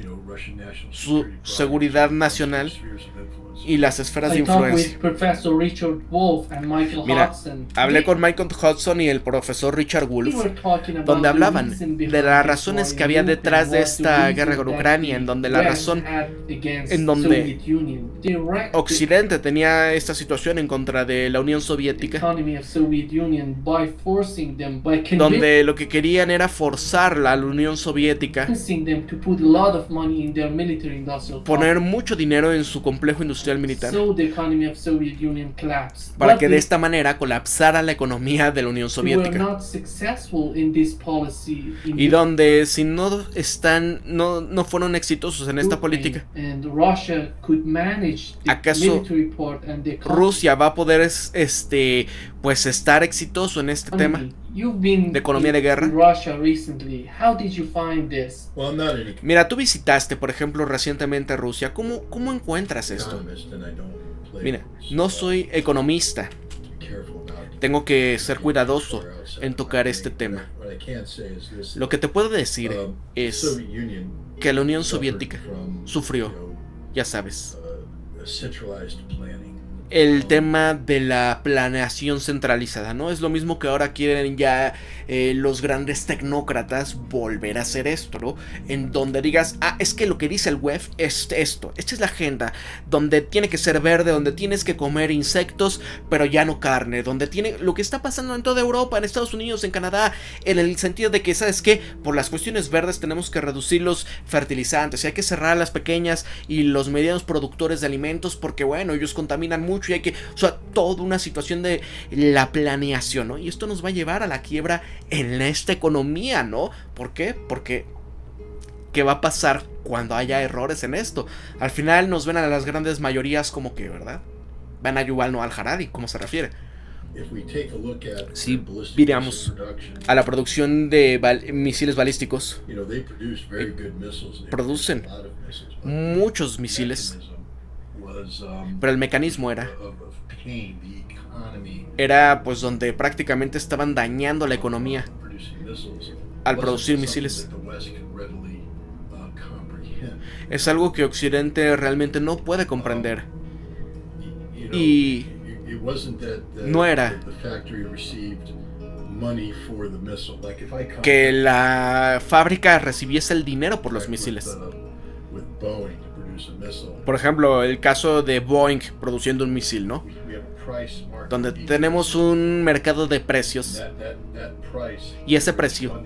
su seguridad nacional y las esferas de influencia. Mira, hablé con Michael Hudson y el profesor Richard Wolff, donde hablaban de las razones que había detrás de esta guerra con Ucrania, en donde la razón, en donde Occidente tenía esta situación en contra de la Unión Soviética, donde lo que querían era forzar a la Unión Soviética, poner mucho dinero en su complejo industrial militar, para que de esta manera colapsara la economía de la Unión Soviética. Y donde si no fueron exitosos en esta política, ¿acaso Rusia va a poder pues estar exitoso en este tema de economía de guerra? Mira, tú visitaste, por ejemplo, recientemente Rusia. ¿Cómo encuentras esto? Mira, no soy economista. Tengo que ser cuidadoso en tocar este tema. Lo que te puedo decir es que la Unión Soviética sufrió, ya sabes, el tema de la planeación centralizada, ¿no? Es lo mismo que ahora quieren ya los grandes tecnócratas volver a hacer esto, ¿no? En donde digas, es que lo que dice el web es esto, esta es la agenda, donde tiene que ser verde, donde tienes que comer insectos, pero ya no carne, donde tiene lo que está pasando en toda Europa, en Estados Unidos, en Canadá, en el sentido de que, ¿sabes qué? Por las cuestiones verdes tenemos que reducir los fertilizantes, y hay que cerrar las pequeñas y los medianos productores de alimentos, porque bueno, ellos contaminan mucho y hay que, o sea, toda una situación de la planeación, ¿no? Y esto nos va a llevar a la quiebra en esta economía, ¿no? ¿Por qué? Porque ¿qué va a pasar cuando haya errores en esto? Al final nos ven a las grandes mayorías como que, ¿verdad? Van a Yuval Noah Harari, ¿cómo se refiere? Si miramos a la producción de misiles balísticos, producen muchos misiles, pero el mecanismo era pues donde prácticamente estaban dañando la economía al producir misiles. Es algo que Occidente realmente no puede comprender. Y no era que la fábrica recibiese el dinero por los misiles. Por ejemplo, el caso de Boeing produciendo un misil, ¿no? Donde tenemos un mercado de precios y ese precio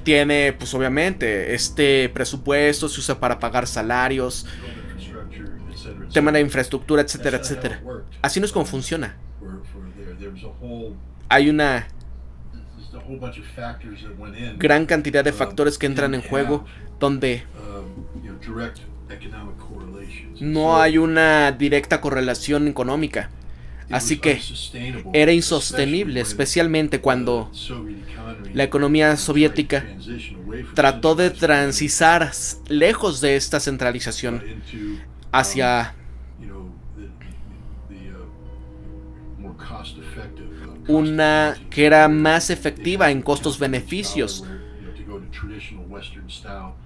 tiene, pues obviamente, este presupuesto se usa para pagar salarios, tema de infraestructura, etcétera, etcétera. Así no es como funciona. Hay una gran cantidad de factores que entran en juego donde no hay una directa correlación económica. Así que era insostenible, especialmente cuando la economía soviética trató de transitar lejos de esta centralización hacia una que era más efectiva en costos-beneficios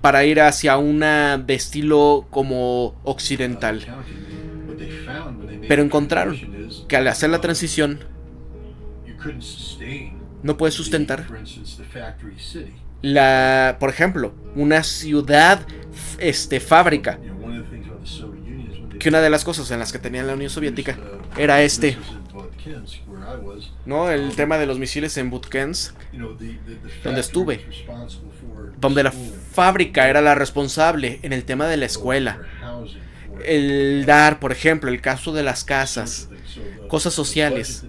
para ir hacia una de estilo como occidental. Pero encontraron que al hacer la transición no puedes sustentar por ejemplo, una ciudad fábrica. Que una de las cosas en las que tenía la Unión Soviética era ¿no? El tema de los misiles en Butkensk, donde estuve, donde la fábrica era la responsable en el tema de la escuela, el dar, por ejemplo, el caso de las casas, cosas sociales,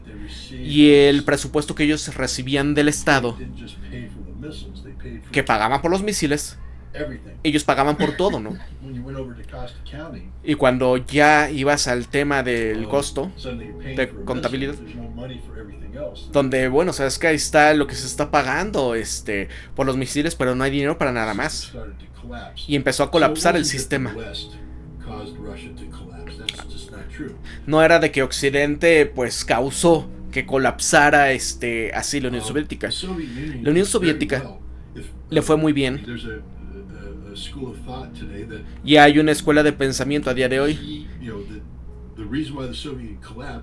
y el presupuesto que ellos recibían del Estado, que pagaban por los misiles, ellos pagaban por todo, ¿no? Y cuando ya ibas al tema del costo de contabilidad, donde, bueno, sabes que ahí está lo que se está pagando por los misiles, pero no hay dinero para nada más. Y empezó a colapsar el sistema. No era de que Occidente pues causó que colapsara así la Unión Soviética. La Unión Soviética le fue muy bien. Y hay una escuela de pensamiento a día de hoy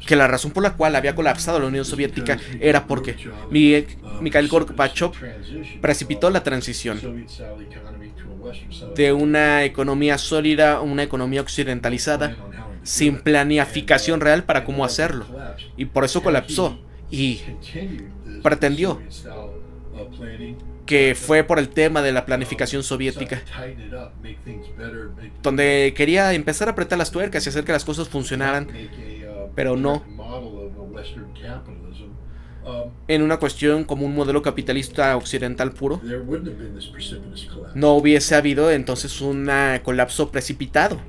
que la razón por la cual había colapsado la Unión Soviética era porque Mikhail Gorbachev precipitó la transición de una economía sólida a una economía occidentalizada sin planificación real para cómo hacerlo, y por eso colapsó. Y pretendió que fue por el tema de la planificación soviética, donde quería empezar a apretar las tuercas y hacer que las cosas funcionaran, pero no en una cuestión como un modelo capitalista occidental puro. No hubiese habido entonces un colapso precipitado,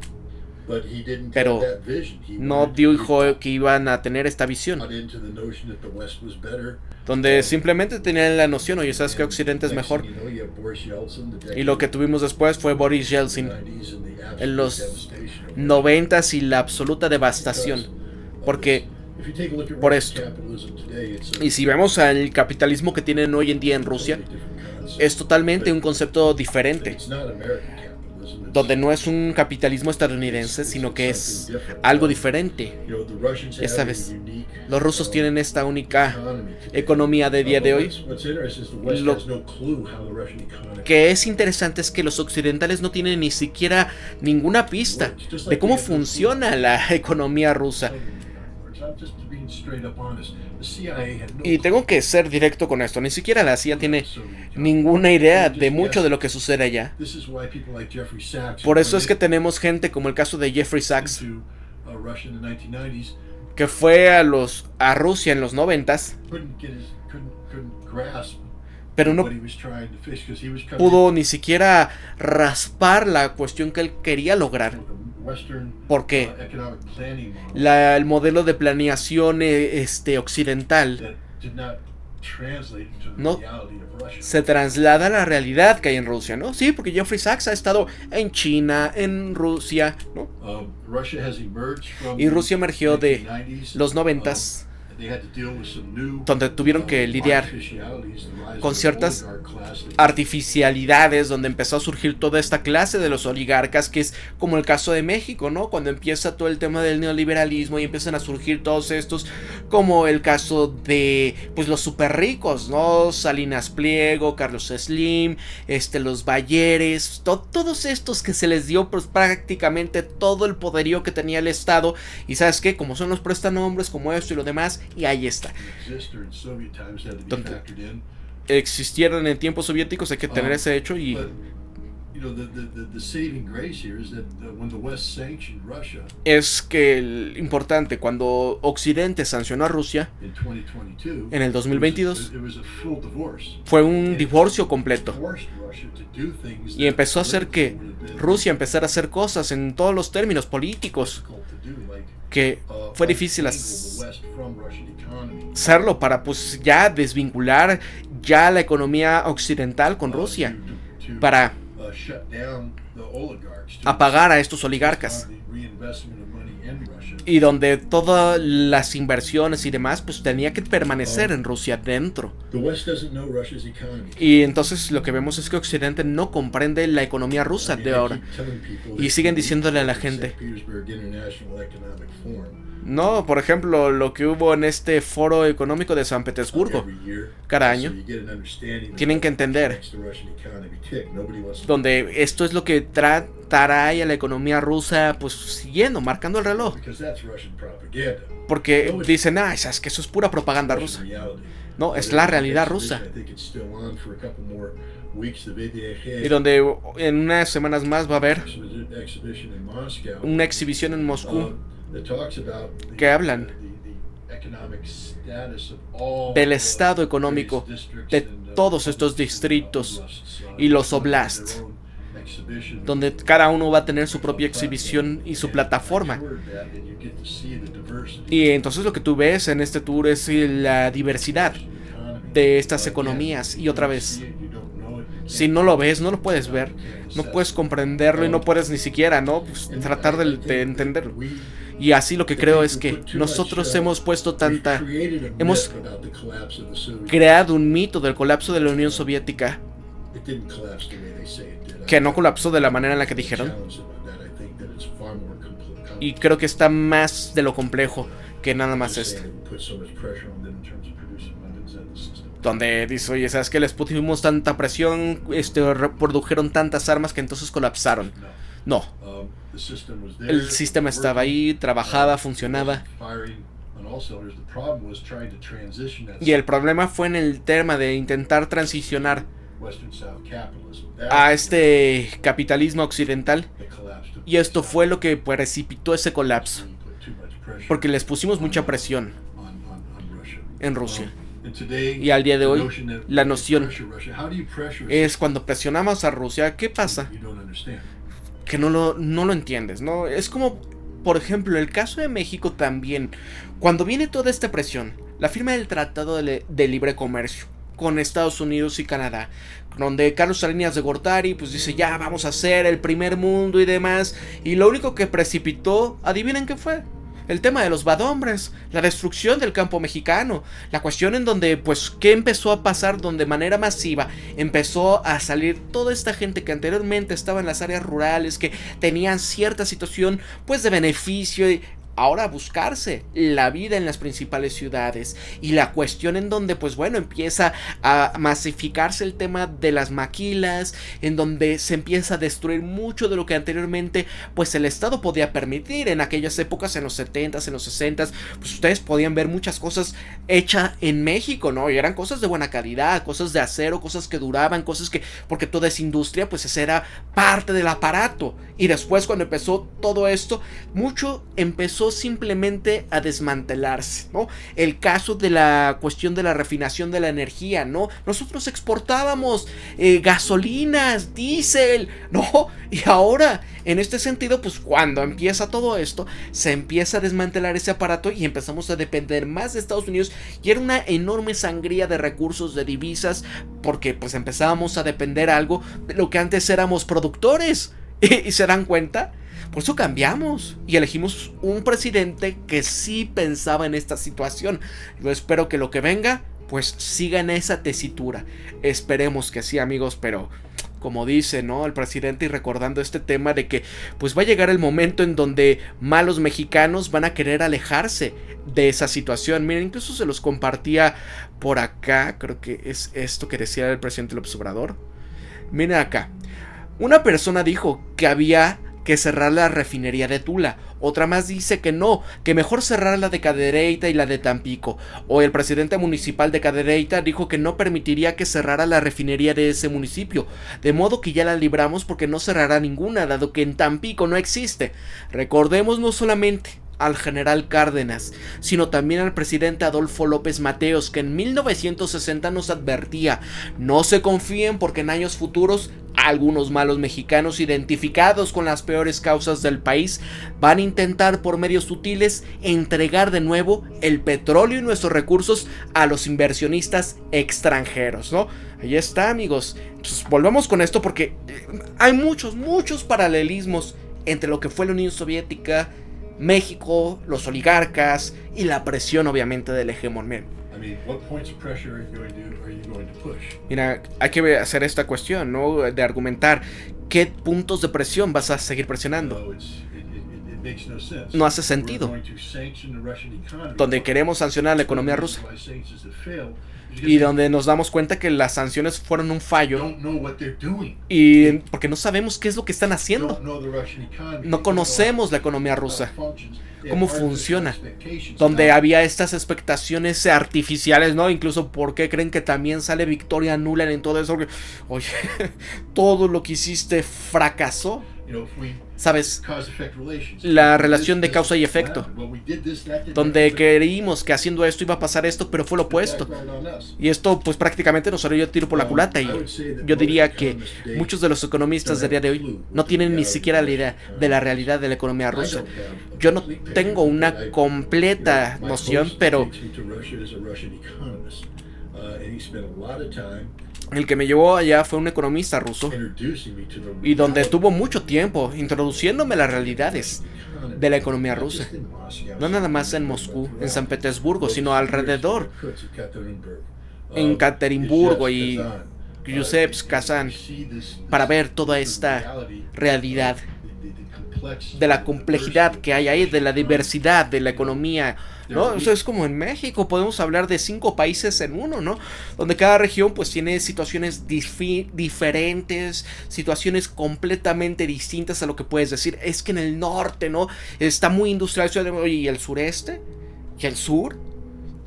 pero no dijo que iban a tener esta visión, donde simplemente tenían la noción, oye, sabes que Occidente es mejor. Y lo que tuvimos después fue Boris Yeltsin en los 90s y la absoluta devastación, porque por esto. Y si vemos al capitalismo que tienen hoy en día en Rusia, es totalmente un concepto diferente, donde no es un capitalismo estadounidense, sino que es algo diferente. Esta vez, los rusos tienen esta única economía de día de hoy. Lo que es interesante es que los occidentales no tienen ni siquiera ninguna pista de cómo funciona la economía rusa. Y tengo que ser directo con esto, ni siquiera la CIA tiene ninguna idea de mucho de lo que sucede allá. Por eso es que tenemos gente como el caso de Jeffrey Sachs, que fue a Rusia en los 90s, pero no pudo ni siquiera raspar la cuestión que él quería lograr. ¿Por qué? El modelo de planeación occidental no se traslada a la realidad que hay en Rusia, ¿no? Sí, porque Jeffrey Sachs ha estado en China, en Rusia, ¿no? Y Rusia emergió de los 90s, donde tuvieron que lidiar con ciertas artificialidades, donde empezó a surgir toda esta clase de los oligarcas, que es como el caso de México, ¿no? Cuando empieza todo el tema del neoliberalismo y empiezan a surgir todos estos, como el caso de, pues, los super ricos, ¿no? Salinas Pliego, Carlos Slim, los Bayeres, todos estos que se les dio, pues, prácticamente todo el poderío que tenía el Estado, y ¿sabes qué? Como son los prestanombres, como esto y lo demás, y ahí está. Donde existieron en tiempos soviéticos, hay que tener ese hecho. Y es que importante, cuando Occidente sancionó a Rusia en el 2022, fue un divorcio completo, y empezó a hacer que Rusia empezara a hacer cosas en todos los términos políticos que fue difícil hacerlo para, pues, ya desvincular ya la economía occidental con Rusia, para apagar a estos oligarcas, y donde todas las inversiones y demás pues tenía que permanecer en Rusia dentro. Y entonces lo que vemos es que Occidente no comprende la economía rusa de ahora, y siguen diciéndole a la gente, no, por ejemplo, lo que hubo en este foro económico de San Petersburgo cada año, tienen que entender, donde esto es lo que tratará a la economía rusa, pues siguiendo, marcando el reloj, porque dicen, es que eso es pura propaganda rusa. No, es la realidad rusa. Y donde en unas semanas más va a haber una exhibición en Moscú que hablan del estado económico de todos estos distritos y los oblasts, donde cada uno va a tener su propia exhibición y su plataforma. Y entonces lo que tú ves en este tour es la diversidad de estas economías. Y otra vez, si no lo ves, no lo puedes ver, no puedes comprenderlo, y no puedes ni siquiera, ¿no? Pues, tratar de entenderlo. Y así lo que creo es que nosotros hemos creado un mito del colapso de la Unión Soviética, que no colapsó de la manera en la que dijeron. Y creo que está más de lo complejo que nada más esto, donde dice, oye, ¿sabes qué? Les pusimos tanta presión, produjeron tantas armas que entonces colapsaron. No, el sistema estaba ahí, trabajaba, funcionaba. Y el problema fue en el tema de intentar transicionar a este capitalismo occidental, y esto fue lo que precipitó ese colapso, porque les pusimos mucha presión en Rusia. Y al día de hoy, la noción es, cuando presionamos a Rusia, ¿qué pasa? Que no lo entiendes, ¿no? Es como, por ejemplo, el caso de México también. Cuando viene toda esta presión, la firma del Tratado de Libre Comercio con Estados Unidos y Canadá, donde Carlos Salinas de Gortari pues dice, ya vamos a ser el primer mundo y demás, y lo único que precipitó, adivinen qué fue: el tema de los badombres, la destrucción del campo mexicano, la cuestión en donde, pues, ¿qué empezó a pasar? Donde de manera masiva empezó a salir toda esta gente que anteriormente estaba en las áreas rurales, que tenían cierta situación, pues, de beneficio, y ahora a buscarse la vida en las principales ciudades. Y la cuestión en donde, pues bueno, empieza a masificarse el tema de las maquilas, en donde se empieza a destruir mucho de lo que anteriormente, pues, el Estado podía permitir. En aquellas épocas, en los 70s, en los 60s, pues ustedes podían ver muchas cosas hechas en México, ¿no? Y eran cosas de buena calidad, cosas de acero, cosas que duraban, cosas que, porque toda esa industria, pues, esa era parte del aparato. Y después, cuando empezó todo esto, mucho empezó empezó simplemente a desmantelarse, ¿no? El caso de la cuestión de la refinación de la energía, ¿no? Nosotros exportábamos gasolinas, diésel, ¿no? Y ahora, en este sentido, pues cuando empieza todo esto, se empieza a desmantelar ese aparato y empezamos a depender más de Estados Unidos, y era una enorme sangría de recursos, de divisas, porque pues empezábamos a depender algo de lo que antes éramos productores. ¿Y se dan cuenta? Por eso cambiamos y elegimos un presidente que sí pensaba en esta situación. Yo espero que lo que venga pues siga en esa tesitura. Esperemos que sí, amigos, pero como dice, ¿no?, el presidente, y recordando este tema de que pues va a llegar el momento en donde malos mexicanos van a querer alejarse de esa situación. Miren, incluso se los compartía por acá, creo que es esto que decía el presidente López Obrador. Miren acá. Una persona dijo que había que cerrar la refinería de Tula. Otra más dice que no, que mejor cerrar la de Cadereyta y la de Tampico. O el presidente municipal de Cadereyta dijo que no permitiría que cerrara la refinería de ese municipio. De modo que ya la libramos porque no cerrará ninguna, dado que en Tampico no existe. Recordemos no solamente al general Cárdenas, sino también al presidente Adolfo López Mateos, que en 1960 nos advertía: no se confíen porque en años futuros algunos malos mexicanos identificados con las peores causas del país van a intentar por medios sutiles entregar de nuevo el petróleo y nuestros recursos a los inversionistas extranjeros, ¿no? Ahí está, amigos. Entonces volvemos con esto porque hay muchos paralelismos entre lo que fue la Unión Soviética, México, los oligarcas y la presión obviamente del hegemón. Mira, hay que hacer esta cuestión, ¿no?, de argumentar qué puntos de presión vas a seguir presionando. No hace sentido. Donde queremos sancionar la economía rusa y donde nos damos cuenta que las sanciones fueron un fallo, y porque no sabemos qué es lo que están haciendo. No conocemos la economía rusa, cómo funciona, donde había estas expectaciones artificiales, ¿no? Incluso, ¿por qué creen que también sale Victoria Nuland en todo eso? Oye, todo lo que hiciste fracasó. ¿Sabes? La relación de causa y efecto, donde creímos que haciendo esto iba a pasar esto, pero fue lo opuesto. Y esto pues prácticamente nos salió tiro por la culata. Y yo diría que muchos de los economistas del día de hoy no tienen ni siquiera la idea de la realidad de la economía rusa. Yo no tengo una completa noción, pero el que me llevó allá fue un economista ruso, y donde tuvo mucho tiempo introduciéndome las realidades de la economía rusa. No nada más en Moscú, en San Petersburgo, sino alrededor, en Ekaterimburgo y Yusef Kazán, para ver toda esta realidad de la complejidad que hay ahí, de la diversidad de la economía, ¿no? Eso es como en México, podemos hablar de 5 países en uno, ¿no? Donde cada región pues tiene situaciones diferentes, situaciones completamente distintas a lo que puedes decir. Es que en el norte, ¿no?, está muy industrializado, y el sureste, y el sur,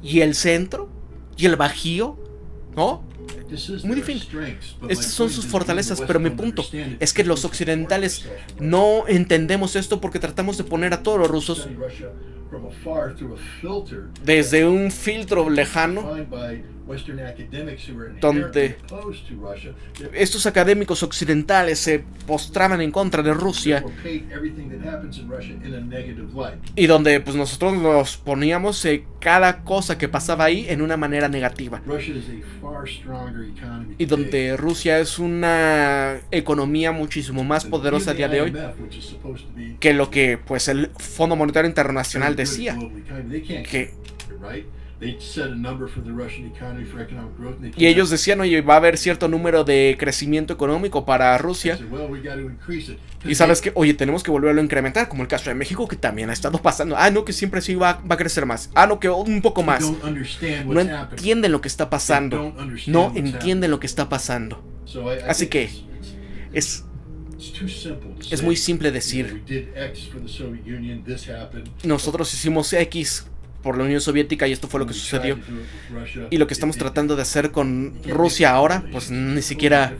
y el centro, y el Bajío, ¿no? Muy difícil. Estas son sus fortalezas, pero mi punto es que los occidentales no entendemos esto porque tratamos de poner a todos los rusos desde un filtro lejano, donde estos académicos occidentales se postraban en contra de Rusia, y donde pues nosotros nos poníamos cada cosa que pasaba ahí en una manera negativa, y donde Rusia es una economía muchísimo más poderosa a día de hoy que lo que pues el Fondo Monetario Internacional decía, y ellos decían: oye, va a haber cierto número de crecimiento económico para Rusia, y sabes que, oye, tenemos que volverlo a incrementar, como el caso de México, que también ha estado pasando. No, que siempre sí va a crecer más. No, que un poco más. No entienden lo que está pasando. No entienden lo que está pasando. Así que es muy simple decir: nosotros hicimos X por la Unión Soviética y esto fue lo que sucedió, y lo que estamos tratando de hacer con Rusia ahora pues ni siquiera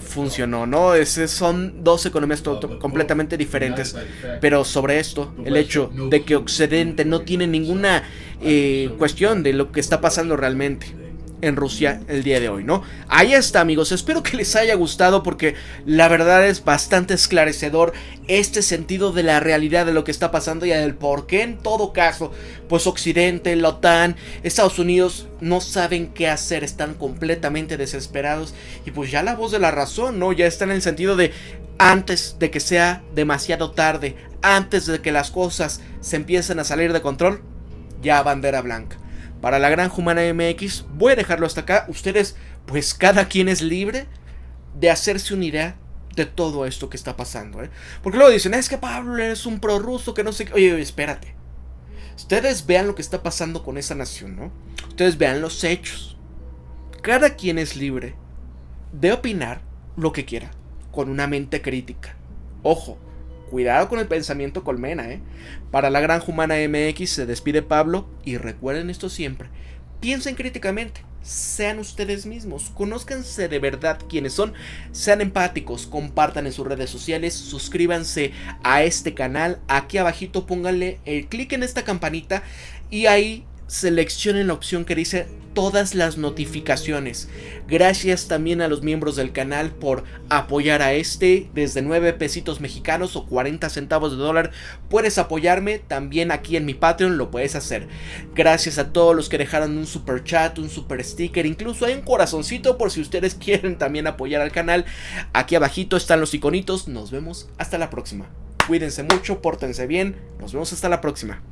funcionó, ¿no? Son dos economías completamente diferentes. Pero sobre esto, el hecho de que Occidente no tiene ninguna cuestión de lo que está pasando realmente en Rusia el día de hoy, ¿no? Ahí está, amigos, espero que les haya gustado, porque la verdad es bastante esclarecedor este sentido de la realidad de lo que está pasando y del por qué en todo caso, pues Occidente, la OTAN, Estados Unidos no saben qué hacer, están completamente desesperados, y pues ya la voz de la razón, ¿no? Ya está en el sentido de antes de que sea demasiado tarde, antes de que las cosas se empiecen a salir de control, ya bandera blanca. Para la Granja Humana MX voy a dejarlo hasta acá. Ustedes, pues cada quien es libre de hacerse una idea de todo esto que está pasando, ¿eh? Porque luego dicen, es que Pablo es un prorruso, que no sé qué. Oye, espérate. Ustedes vean lo que está pasando con esa nación, ¿no? Ustedes vean los hechos. Cada quien es libre de opinar lo que quiera, con una mente crítica. Ojo, cuidado con el pensamiento colmena, ¿eh? Para la Granja Humana MX se despide Pablo, y recuerden esto siempre: piensen críticamente, sean ustedes mismos, conózcanse de verdad quiénes son, sean empáticos, compartan en sus redes sociales, suscríbanse a este canal, aquí abajito pónganle el clic en esta campanita y ahí seleccionen la opción que dice todas las notificaciones. Gracias también a los miembros del canal por apoyar a desde 9 pesitos mexicanos o 40 centavos de dólar. Puedes apoyarme también aquí en mi Patreon, lo puedes hacer. Gracias a todos los que dejaron un super chat, un super sticker, incluso hay un corazoncito por si ustedes quieren también apoyar al canal. Aquí abajito están los iconitos. Nos vemos hasta la próxima. Cuídense mucho, pórtense bien. Nos vemos hasta la próxima.